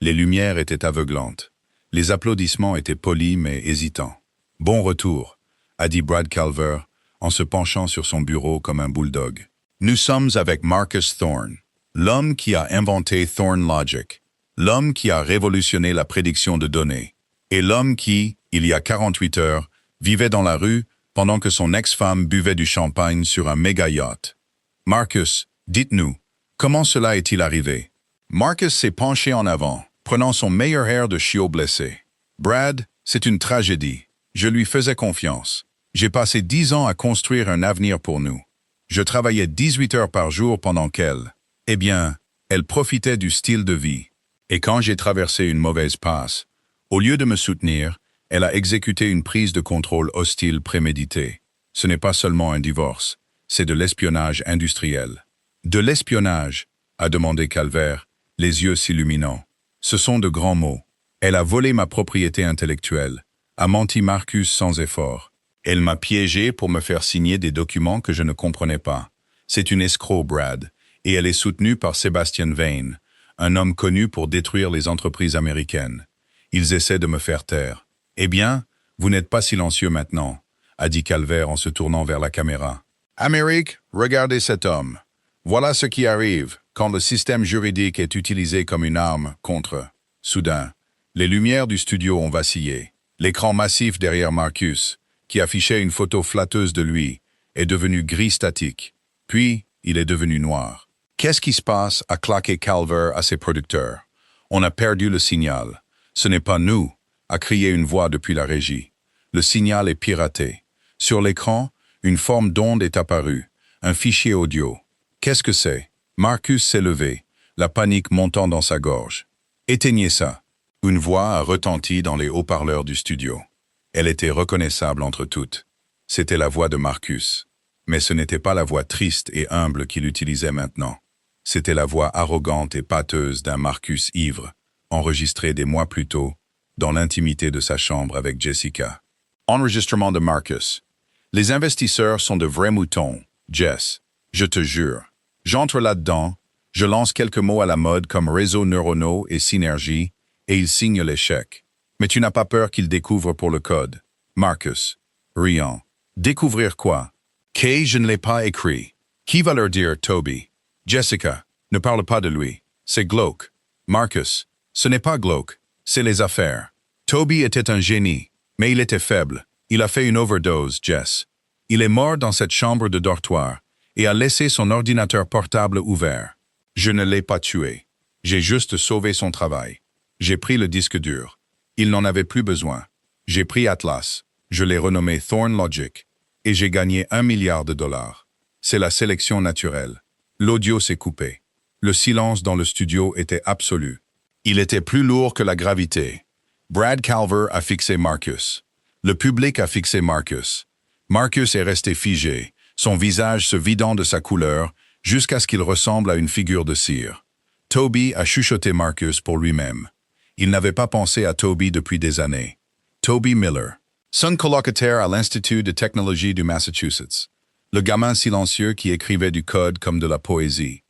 Les lumières étaient aveuglantes. Les applaudissements étaient polis mais hésitants. « Bon retour », a dit Brad Calvert en se penchant sur son bureau comme un bulldog. Nous sommes avec Marcus Thorne, l'homme qui a inventé Thorne Logic, l'homme qui a révolutionné la prédiction de données, et l'homme qui, il y a 48 heures, vivait dans la rue pendant que son ex-femme buvait du champagne sur un méga yacht. Marcus, dites-nous, comment cela est-il arrivé? Marcus s'est penché en avant, prenant son meilleur air de chiot blessé. Brad, c'est une tragédie. Je lui faisais confiance. J'ai passé 10 ans à construire un avenir pour nous. Je travaillais 18 heures par jour pendant qu'elle, eh bien, elle profitait du style de vie. Et quand j'ai traversé une mauvaise passe, au lieu de me soutenir, elle a exécuté une prise de contrôle hostile préméditée. Ce n'est pas seulement un divorce, c'est de l'espionnage industriel. De l'espionnage, a demandé Calvert, les yeux s'illuminant. Ce sont de grands mots. Elle a volé ma propriété intellectuelle, a menti Marcus sans effort. Elle m'a piégé pour me faire signer des documents que je ne comprenais pas. C'est une escroc, Brad, et elle est soutenue par Sebastian Vane, un homme connu pour détruire les entreprises américaines. Ils essaient de me faire taire. Eh bien, vous n'êtes pas silencieux maintenant, a dit Calvert en se tournant vers la caméra. Amérique, regardez cet homme. Voilà ce qui arrive quand le système juridique est utilisé comme une arme contre. Soudain, les lumières du studio ont vacillé. L'écran massif derrière Marcus, qui affichait une photo flatteuse de lui, est devenu gris statique. Puis, il est devenu noir. Qu'est-ce qui se passe, a claqué Calvert à ses producteurs. On a perdu le signal. Ce n'est pas nous, a crié une voix depuis la régie. Le signal est piraté. Sur l'écran, une forme d'onde est apparue, un fichier audio. Qu'est-ce que c'est? Marcus s'est levé, la panique montant dans sa gorge. Éteignez ça. Une voix a retenti dans les haut-parleurs du studio. Elle était reconnaissable entre toutes. C'était la voix de Marcus. Mais ce n'était pas la voix triste et humble qu'il utilisait maintenant. C'était la voix arrogante et pâteuse d'un Marcus ivre, enregistré des mois plus tôt, dans l'intimité de sa chambre avec Jessica. Enregistrement de Marcus. Les investisseurs sont de vrais moutons, Jess. Je te jure. J'entre là-dedans, je lance quelques mots à la mode comme réseaux neuronaux et synergie, et ils signent les chèques. Mais tu n'as pas peur qu'ils découvrent pour le code. Marcus, riant. Découvrir quoi? Kay, je ne l'ai pas écrit. Qui va leur dire, Toby? Jessica, ne parle pas de lui. C'est glauque. Marcus, ce n'est pas glauque, c'est les affaires. Toby était un génie, mais il était faible. Il a fait une overdose, Jess. Il est mort dans cette chambre de dortoir et a laissé son ordinateur portable ouvert. Je ne l'ai pas tué. J'ai juste sauvé son travail. J'ai pris le disque dur. Il n'en avait plus besoin. J'ai pris Atlas. Je l'ai renommé Thorne Logic. Et j'ai gagné 1 milliard de dollars. C'est la sélection naturelle. L'audio s'est coupé. Le silence dans le studio était absolu. Il était plus lourd que la gravité. Brad Calvert a fixé Marcus. Le public a fixé Marcus. Marcus est resté figé, son visage se vidant de sa couleur, jusqu'à ce qu'il ressemble à une figure de cire. Toby a chuchoté Marcus pour lui-même. Il n'avait pas pensé à Toby depuis des années. Toby Miller, son colocataire à l'Institut de technologie du Massachusetts. Le gamin silencieux qui écrivait du code comme de la poésie.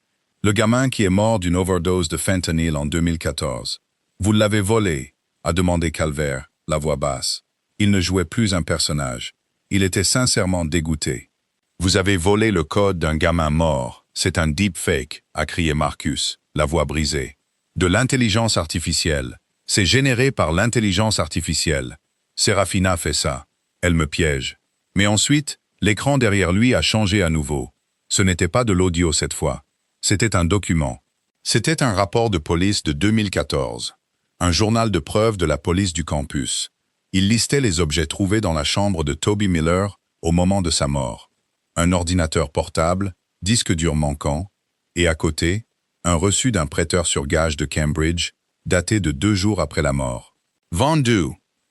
Le gamin qui est mort d'une overdose de fentanyl en 2014. Vous l'avez volé, a demandé Calvert, la voix basse. Il ne jouait plus un personnage. Il était sincèrement dégoûté. Vous avez volé le code d'un gamin mort, c'est un deepfake, a crié Marcus, la voix brisée. De l'intelligence artificielle. C'est généré par l'intelligence artificielle. Serafina fait ça. Elle me piège. Mais ensuite, l'écran derrière lui a changé à nouveau. Ce n'était pas de l'audio cette fois. C'était un document. C'était un rapport de police de 2014. Un journal de preuve de la police du campus. Il listait les objets trouvés dans la chambre de Toby Miller au moment de sa mort. Un ordinateur portable, disque dur manquant, et à côté, un reçu d'un prêteur sur gage de Cambridge, daté de 2 jours après la mort. Vendu,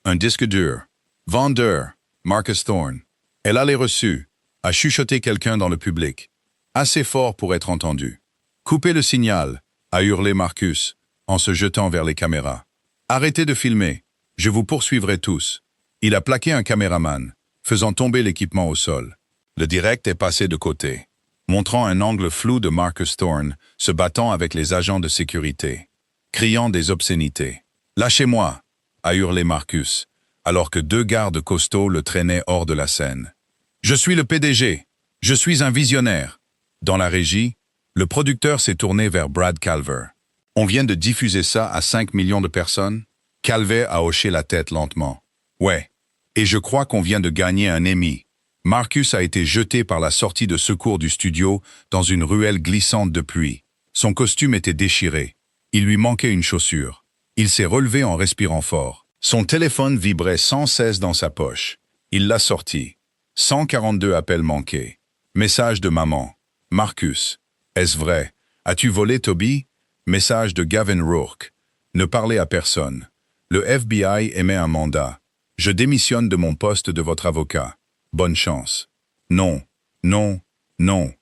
un disque dur. Vendeur, Marcus Thorne. Elle a les reçus, a chuchoté quelqu'un dans le public. Assez fort pour être entendu. Coupez le signal, a hurlé Marcus, en se jetant vers les caméras. Arrêtez de filmer, je vous poursuivrai tous. Il a plaqué un caméraman, faisant tomber l'équipement au sol. Le direct est passé de côté, montrant un angle flou de Marcus Thorne se battant avec les agents de sécurité, criant des obscénités. « Lâchez-moi » a hurlé Marcus, alors que 2 gardes costauds le traînaient hors de la scène. « Je suis le PDG, je suis un visionnaire ». Dans la régie, le producteur s'est tourné vers Brad Calver. « On vient de diffuser ça à 5 millions de personnes ?» Calver a hoché la tête lentement. « Ouais, et je crois qu'on vient de gagner un Emmy. » Marcus a été jeté par la sortie de secours du studio dans une ruelle glissante de pluie. Son costume était déchiré. Il lui manquait une chaussure. Il s'est relevé en respirant fort. Son téléphone vibrait sans cesse dans sa poche. Il l'a sorti. 142 appels manqués. Message de maman. « Marcus, est-ce vrai? As-tu volé Toby ?» Message de Gavin Rourke. « Ne parlez à personne. Le FBI émet un mandat. Je démissionne de mon poste de votre avocat. Bonne chance. » Non, non, non.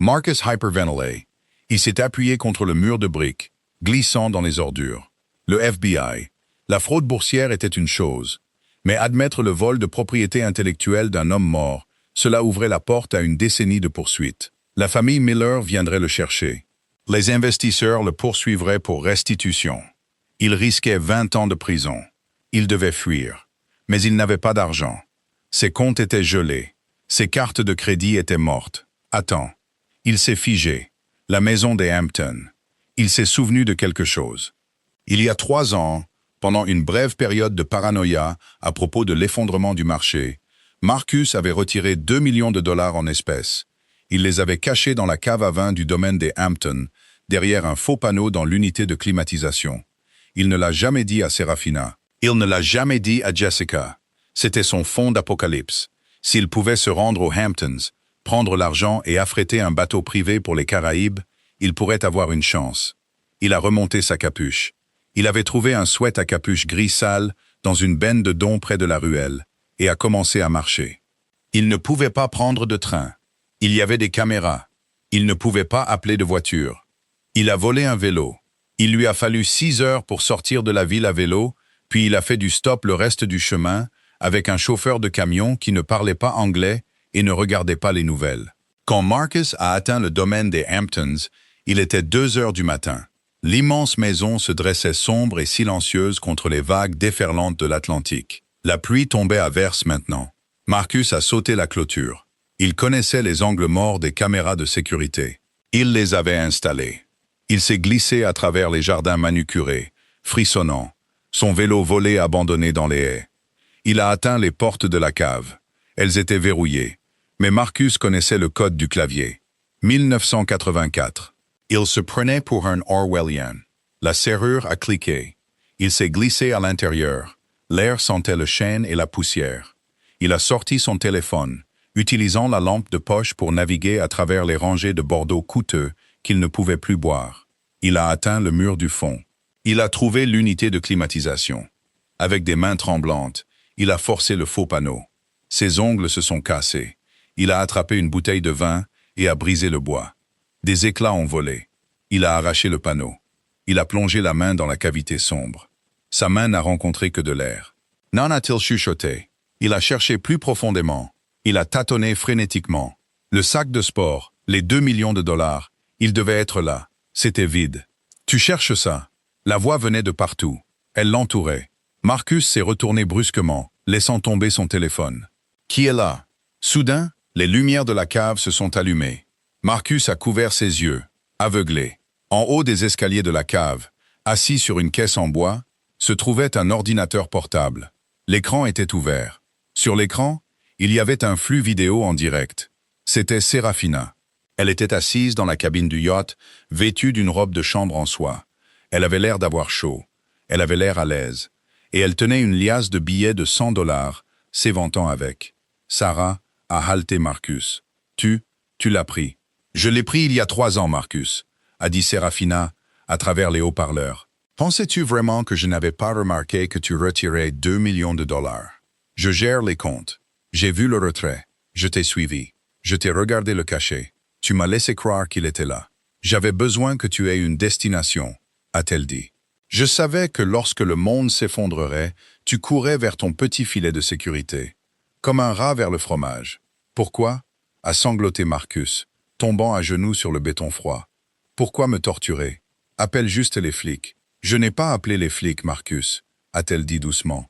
Marcus hyperventilait. Il s'est appuyé contre le mur de briques, glissant dans les ordures. Le FBI. La fraude boursière était une chose. Mais admettre le vol de propriété intellectuelle d'un homme mort, cela ouvrait la porte à une décennie de poursuites. La famille Miller viendrait le chercher. Les investisseurs le poursuivraient pour restitution. Il risquait 20 ans de prison. Il devait fuir. Mais il n'avait pas d'argent. Ses comptes étaient gelés. Ses cartes de crédit étaient mortes. Attends. Il s'est figé. La maison des Hampton. Il s'est souvenu de quelque chose. Il y a 3 ans, pendant une brève période de paranoïa à propos de l'effondrement du marché, Marcus avait retiré 2 millions de dollars en espèces. Il les avait cachés dans la cave à vin du domaine des Hampton, derrière un faux panneau dans l'unité de climatisation. Il ne l'a jamais dit à Serafina. Il ne l'a jamais dit à Jessica. C'était son fond d'apocalypse. S'il pouvait se rendre aux Hamptons, prendre l'argent et affréter un bateau privé pour les Caraïbes, il pourrait avoir une chance. Il a remonté sa capuche. Il avait trouvé un sweat à capuche gris sale dans une benne de dons près de la ruelle et a commencé à marcher. Il ne pouvait pas prendre de train. Il y avait des caméras. Il ne pouvait pas appeler de voiture. Il a volé un vélo. Il lui a fallu 6 heures pour sortir de la ville à vélo, puis il a fait du stop le reste du chemin avec un chauffeur de camion qui ne parlait pas anglais et ne regardait pas les nouvelles. Quand Marcus a atteint le domaine des Hamptons, il était 2 heures du matin. L'immense maison se dressait sombre et silencieuse contre les vagues déferlantes de l'Atlantique. La pluie tombait à verse maintenant. Marcus a sauté la clôture. Il connaissait les angles morts des caméras de sécurité. Il les avait installés. Il s'est glissé à travers les jardins manucurés, frissonnant, son vélo volé abandonné dans les haies. Il a atteint les portes de la cave. Elles étaient verrouillées, mais Marcus connaissait le code du clavier. 1984. Il se prenait pour un Orwellien. La serrure a cliqué. Il s'est glissé à l'intérieur. L'air sentait le chêne et la poussière. Il a sorti son téléphone, utilisant la lampe de poche pour naviguer à travers les rangées de Bordeaux coûteux qu'il ne pouvait plus boire. Il a atteint le mur du fond. Il a trouvé l'unité de climatisation. Avec des mains tremblantes, il a forcé le faux panneau. Ses ongles se sont cassés. Il a attrapé une bouteille de vin et a brisé le bois. Des éclats ont volé. Il a arraché le panneau. Il a plongé la main dans la cavité sombre. Sa main n'a rencontré que de l'air. N'en a-t-il chuchoté? Il a cherché plus profondément. Il a tâtonné frénétiquement. Le sac de sport, les 2 millions de dollars, il devait être là. C'était vide. Tu cherches ça? La voix venait de partout. Elle l'entourait. Marcus s'est retourné brusquement, laissant tomber son téléphone. Qui est là? Soudain, les lumières de la cave se sont allumées. Marcus a couvert ses yeux, aveuglé. En haut des escaliers de la cave, assis sur une caisse en bois, se trouvait un ordinateur portable. L'écran était ouvert. Sur l'écran, il y avait un flux vidéo en direct. C'était Serafina. Elle était assise dans la cabine du yacht, vêtue d'une robe de chambre en soie. Elle avait l'air d'avoir chaud. Elle avait l'air à l'aise. Et elle tenait une liasse de billets de $100, s'éventant avec. Sarah a halté Marcus. Tu l'as pris. Je l'ai pris il y a 3 ans, Marcus, a dit Serafina à travers les haut-parleurs. Pensais-tu vraiment que je n'avais pas remarqué que tu retirais 2 millions de dollars? Je gère les comptes. J'ai vu le retrait. Je t'ai suivi. Je t'ai regardé le cachet. Tu m'as laissé croire qu'il était là. J'avais besoin que tu aies une destination, a-t-elle dit. Je savais que lorsque le monde s'effondrerait, tu courais vers ton petit filet de sécurité, comme un rat vers le fromage. Pourquoi? A sangloté Marcus, tombant à genoux sur le béton froid. Pourquoi me torturer? Appelle juste les flics. Je n'ai pas appelé les flics, Marcus, a-t-elle dit doucement.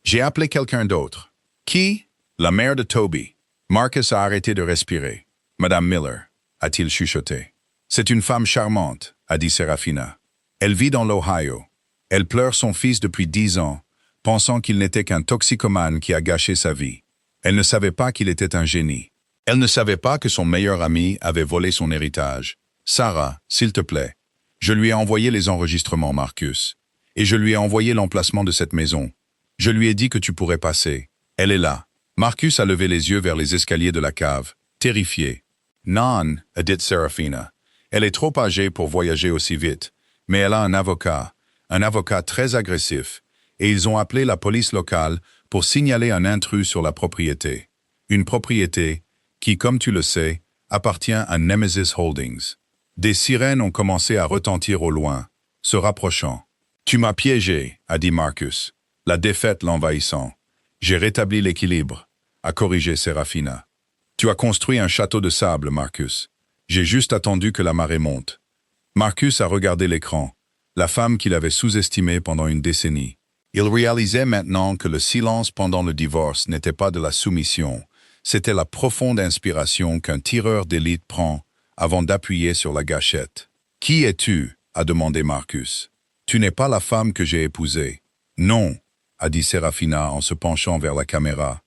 J'ai appelé quelqu'un d'autre. Qui? La mère de Toby. Marcus a arrêté de respirer. Madame Miller, a-t-il chuchoté. C'est une femme charmante, a dit Serafina. Elle vit dans l'Ohio. Elle pleure son fils depuis 10 ans, pensant qu'il n'était qu'un toxicomane qui a gâché sa vie. Elle ne savait pas qu'il était un génie. Elle ne savait pas que son meilleur ami avait volé son héritage. Sarah, s'il te plaît. Je lui ai envoyé les enregistrements, Marcus. Et je lui ai envoyé l'emplacement de cette maison. Je lui ai dit que tu pourrais passer. Elle est là. Marcus a levé les yeux vers les escaliers de la cave, terrifié. Non, a dit Serafina. Elle est trop âgée pour voyager aussi vite. Mais elle a un avocat très agressif, et ils ont appelé la police locale pour signaler un intrus sur la propriété. Une propriété qui, comme tu le sais, appartient à Nemesis Holdings. Des sirènes ont commencé à retentir au loin, se rapprochant. « Tu m'as piégé », a dit Marcus, la défaite l'envahissant. « J'ai rétabli l'équilibre », a corrigé Serafina. « Tu as construit un château de sable, Marcus. J'ai juste attendu que la marée monte. » Marcus a regardé l'écran, la femme qu'il avait sous-estimée pendant une décennie. Il réalisait maintenant que le silence pendant le divorce n'était pas de la soumission, c'était la profonde inspiration qu'un tireur d'élite prend avant d'appuyer sur la gâchette. « Qui es-tu » a demandé Marcus. « Tu n'es pas la femme que j'ai épousée. »« Non » a dit Serafina en se penchant vers la caméra.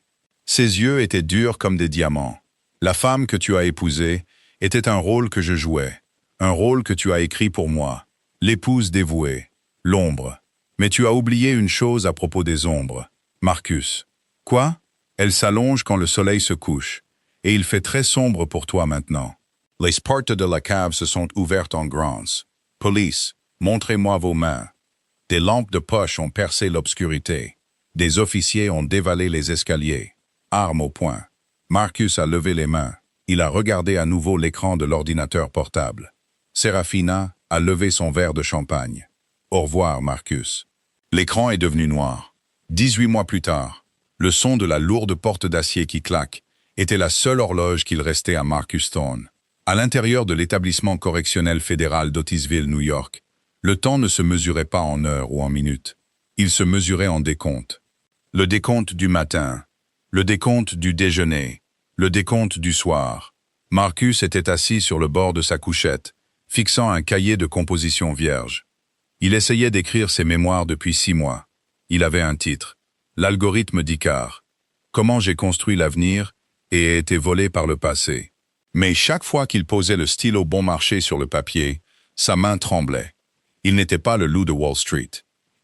Ses yeux étaient durs comme des diamants. « La femme que tu as épousée était un rôle que je jouais. Un rôle que tu as écrit pour moi. L'épouse dévouée. L'ombre. Mais tu as oublié une chose à propos des ombres. Marcus. Quoi? Elle s'allonge quand le soleil se couche. Et il fait très sombre pour toi maintenant. Les portes de la cave se sont ouvertes en grance. Police, montrez-moi vos mains. Des lampes de poche ont percé l'obscurité. Des officiers ont dévalé les escaliers. Armes au poing. Marcus a levé les mains. Il a regardé à nouveau l'écran de l'ordinateur portable. Serafina a levé son verre de champagne. Au revoir, Marcus. L'écran est devenu noir. 18 mois plus tard, le son de la lourde porte d'acier qui claque était la seule horloge qu'il restait à Marcus Thorne. À l'intérieur de l'établissement correctionnel fédéral d'Otisville, New York, le temps ne se mesurait pas en heures ou en minutes. Il se mesurait en décompte. Le décompte du matin, le décompte du déjeuner, le décompte du soir. Marcus était assis sur le bord de sa couchette, fixant un cahier de composition vierge. Il essayait d'écrire ses mémoires depuis 6 mois. Il avait un titre, L'algorithme d'Icare. Comment j'ai construit l'avenir et ai été volé par le passé. Mais chaque fois qu'il posait le stylo bon marché sur le papier, sa main tremblait. Il n'était pas le loup de Wall Street.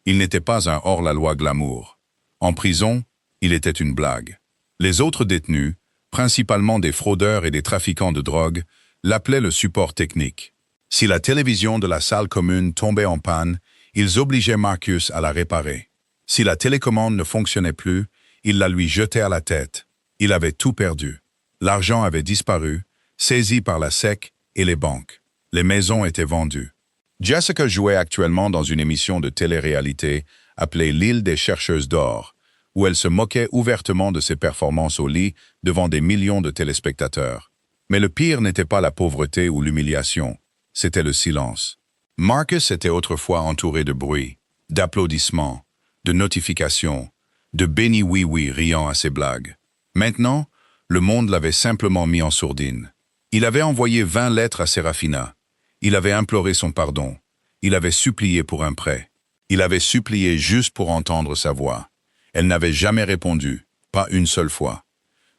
Il n'était pas un hors-la-loi glamour. En prison, il était une blague. Les autres détenus, principalement des fraudeurs et des trafiquants de drogue, l'appelaient le support technique. Si la télévision de la salle commune tombait en panne, ils obligeaient Marcus à la réparer. Si la télécommande ne fonctionnait plus, ils la lui jetaient à la tête. Il avait tout perdu. L'argent avait disparu, saisi par la SEC et les banques. Les maisons étaient vendues. Jessica jouait actuellement dans une émission de télé-réalité appelée L'île des chercheuses d'or, où elle se moquait ouvertement de ses performances au lit devant des millions de téléspectateurs. Mais le pire n'était pas la pauvreté ou l'humiliation, c'était le silence. Marcus était autrefois entouré de bruit, d'applaudissements, de notifications, de béni oui-oui riant à ses blagues. Maintenant, le monde l'avait simplement mis en sourdine. Il avait envoyé 20 lettres à Serafina. Il avait imploré son pardon. Il avait supplié pour un prêt. Il avait supplié juste pour entendre sa voix. Elle n'avait jamais répondu, pas une seule fois.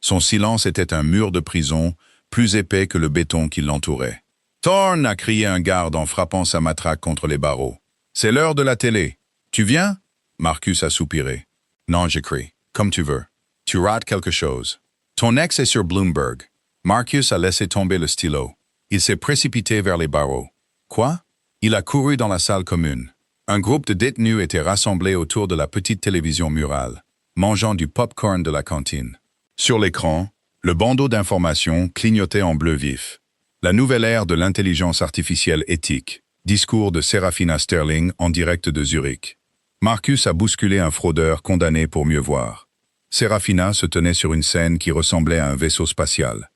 Son silence était un mur de prison, plus épais que le béton qui l'entourait. « Thorne !» a crié un garde en frappant sa matraque contre les barreaux. « C'est l'heure de la télé. Tu viens ?» Marcus a soupiré. « Non, j'écris. Comme tu veux. Tu rates quelque chose. Ton ex est sur Bloomberg. » Marcus a laissé tomber le stylo. Il s'est précipité vers les barreaux. « Quoi ?» Il a couru dans la salle commune. Un groupe de détenus était rassemblé autour de la petite télévision murale, mangeant du pop-corn de la cantine. Sur l'écran, le bandeau d'information clignotait en bleu vif. La nouvelle ère de l'intelligence artificielle éthique. Discours de Serafina Sterling en direct de Zurich. Marcus a bousculé un fraudeur condamné pour mieux voir. Serafina se tenait sur une scène qui ressemblait à un vaisseau spatial.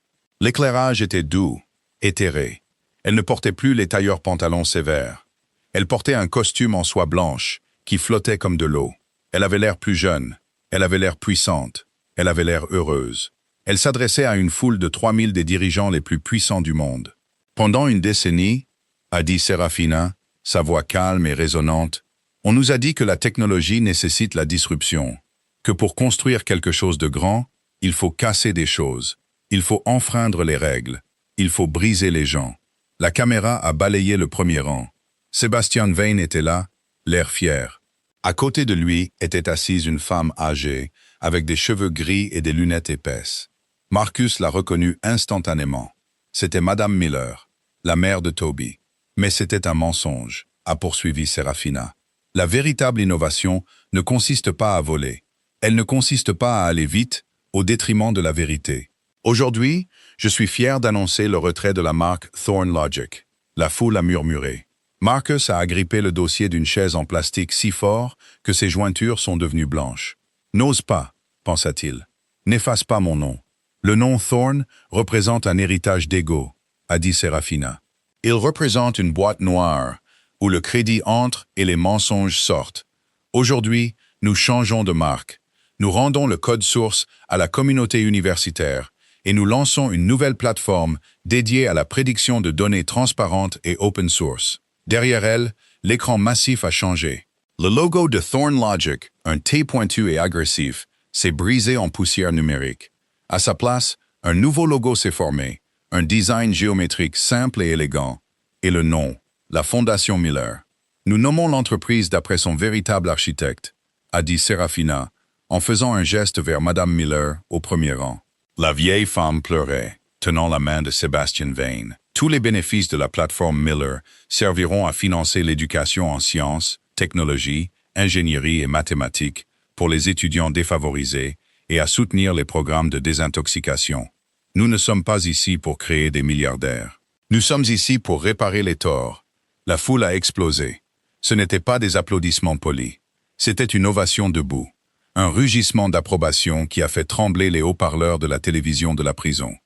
L'éclairage était doux, éthéré. Elle ne portait plus les tailleurs pantalons sévères. Elle portait un costume en soie blanche, qui flottait comme de l'eau. Elle avait l'air plus jeune. Elle avait l'air puissante. Elle avait l'air heureuse. Elle s'adressait à une foule de 3000 des dirigeants les plus puissants du monde. Pendant une décennie, a dit Serafina, sa voix calme et résonnante, on nous a dit que la technologie nécessite la disruption, que pour construire quelque chose de grand, il faut casser des choses, il faut enfreindre les règles, il faut briser les gens. La caméra a balayé le premier rang. Sebastian Vane était là, l'air fier. À côté de lui était assise une femme âgée, avec des cheveux gris et des lunettes épaisses. Marcus l'a reconnue instantanément. C'était Madame Miller, la mère de Toby. Mais c'était un mensonge, a poursuivi Serafina. La véritable innovation ne consiste pas à voler. Elle ne consiste pas à aller vite, au détriment de la vérité. Aujourd'hui, je suis fier d'annoncer le retrait de la marque Thorn Logic. La foule a murmuré. Marcus a agrippé le dossier d'une chaise en plastique si fort que ses jointures sont devenues blanches. « N'ose pas, pensa-t-il. N'efface pas mon nom. Le nom Thorn représente un héritage d'ego, a dit Serafina. Il représente une boîte noire, où le crédit entre et les mensonges sortent. Aujourd'hui, nous changeons de marque. Nous rendons le code source à la communauté universitaire et nous lançons une nouvelle plateforme dédiée à la prédiction de données transparentes et open source. Derrière elle, l'écran massif a changé. Le logo de Thorn Logic, un T pointu et agressif, s'est brisé en poussière numérique. À sa place, un nouveau logo s'est formé, un design géométrique simple et élégant, et le nom, la Fondation Miller. Nous nommons l'entreprise d'après son véritable architecte, a dit Serafina, en faisant un geste vers Madame Miller au premier rang. La vieille femme pleurait, tenant la main de Sebastian Vane. Tous les bénéfices de la plateforme Miller serviront à financer l'éducation en sciences, technologie, ingénierie et mathématiques pour les étudiants défavorisés et à soutenir les programmes de désintoxication. Nous ne sommes pas ici pour créer des milliardaires. Nous sommes ici pour réparer les torts. La foule a explosé. Ce n'était pas des applaudissements polis. C'était une ovation debout. Un rugissement d'approbation qui a fait trembler les haut-parleurs de la télévision de la prison.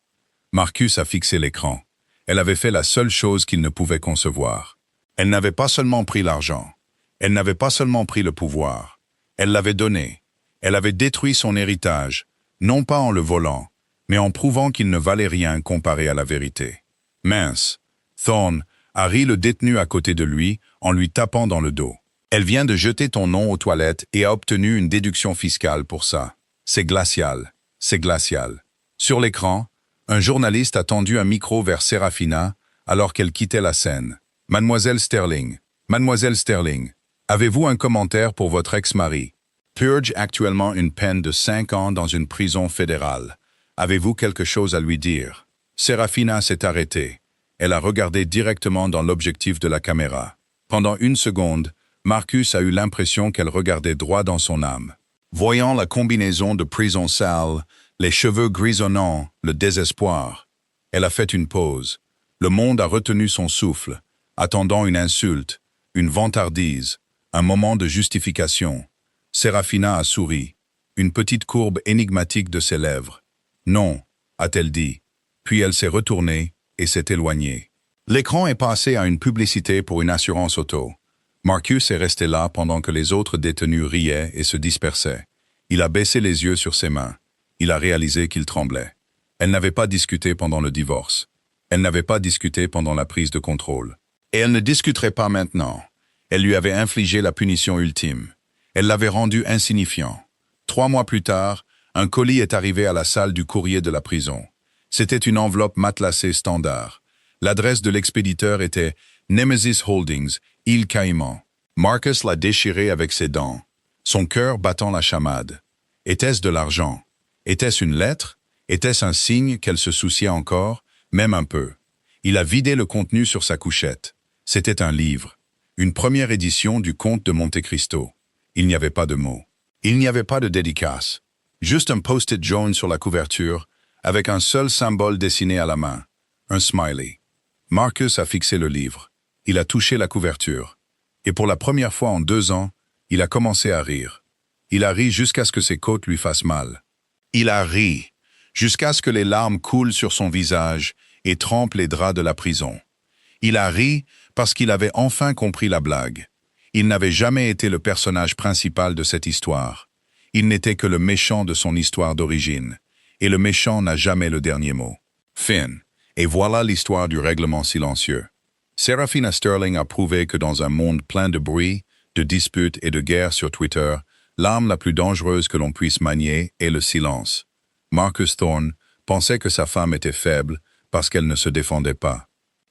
Marcus a fixé l'écran. Elle avait fait la seule chose qu'il ne pouvait concevoir. Elle n'avait pas seulement pris l'argent. Elle n'avait pas seulement pris le pouvoir. Elle l'avait donné. Elle avait détruit son héritage, non pas en le volant, mais en prouvant qu'il ne valait rien comparé à la vérité. Mince, Thorn a ri le détenu à côté de lui en lui tapant dans le dos. Elle vient de jeter ton nom aux toilettes et a obtenu une déduction fiscale pour ça. C'est glacial, c'est glacial. Sur l'écran, un journaliste a tendu un micro vers Serafina alors qu'elle quittait la scène. Mademoiselle Sterling, avez-vous un commentaire pour votre ex-mari? Purge actuellement une peine de 5 ans dans une prison fédérale. Avez-vous quelque chose à lui dire? Serafina s'est arrêtée. Elle a regardé directement dans l'objectif de la caméra. Pendant une seconde, Marcus a eu l'impression qu'elle regardait droit dans son âme. Voyant la combinaison de prison sale, les cheveux grisonnants, le désespoir, elle a fait une pause. Le monde a retenu son souffle, attendant une insulte, une vantardise, un moment de justification. Serafina a souri, une petite courbe énigmatique de ses lèvres. « Non », a-t-elle dit, puis elle s'est retournée et s'est éloignée. L'écran est passé à une publicité pour une assurance auto. Marcus est resté là pendant que les autres détenus riaient et se dispersaient. Il a baissé les yeux sur ses mains. Il a réalisé qu'il tremblait. Elle n'avait pas discuté pendant le divorce. Elle n'avait pas discuté pendant la prise de contrôle. Et elle ne discuterait pas maintenant. Elle lui avait infligé la punition ultime. Elle l'avait rendu insignifiant. 3 mois plus tard, un colis est arrivé à la salle du courrier de la prison. C'était une enveloppe matelassée standard. L'adresse de l'expéditeur était Nemesis Holdings, Île Caïman. Marcus l'a déchirée avec ses dents, son cœur battant la chamade. Était-ce de l'argent? Était-ce une lettre? Était-ce un signe qu'elle se souciait encore, même un peu? Il a vidé le contenu sur sa couchette. C'était un livre. Une première édition du Comte de Monte Cristo. Il n'y avait pas de mots. Il n'y avait pas de dédicace. Juste un post-it jaune sur la couverture, avec un seul symbole dessiné à la main. Un smiley. Marcus a fixé le livre. Il a touché la couverture. Et pour la première fois en 2 ans, il a commencé à rire. Il a ri jusqu'à ce que ses côtes lui fassent mal. Il a ri, jusqu'à ce que les larmes coulent sur son visage et trempent les draps de la prison. Il a ri parce qu'il avait enfin compris la blague. Il n'avait jamais été le personnage principal de cette histoire. Il n'était que le méchant de son histoire d'origine. Et le méchant n'a jamais le dernier mot. Fin. Et voilà l'histoire du règlement silencieux. Serafina Sterling a prouvé que dans un monde plein de bruit, de disputes et de guerres sur Twitter, l'arme la plus dangereuse que l'on puisse manier est le silence. Marcus Thorne pensait que sa femme était faible parce qu'elle ne se défendait pas.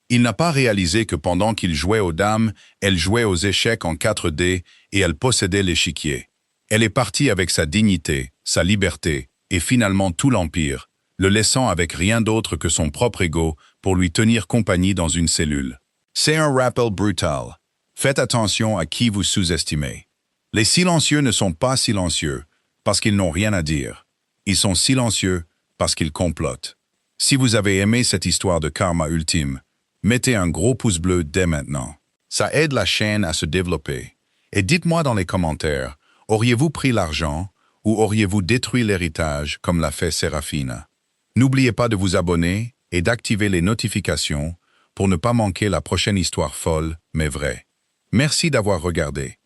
Il n'a pas réalisé que pendant qu'il jouait aux dames, elle jouait aux échecs en 4D et elle possédait l'échiquier. Elle est partie avec sa dignité, sa liberté et finalement tout l'empire, le laissant avec rien d'autre que son propre ego pour lui tenir compagnie dans une cellule. C'est un rappel brutal. Faites attention à qui vous sous-estimez. Les silencieux ne sont pas silencieux parce qu'ils n'ont rien à dire. Ils sont silencieux parce qu'ils complotent. Si vous avez aimé cette histoire de karma ultime, mettez un gros pouce bleu dès maintenant. Ça aide la chaîne à se développer. Et dites-moi dans les commentaires, auriez-vous pris l'argent ou auriez-vous détruit l'héritage comme l'a fait Serafina? N'oubliez pas de vous abonner et d'activer les notifications pour ne pas manquer la prochaine histoire folle mais vraie. Merci d'avoir regardé.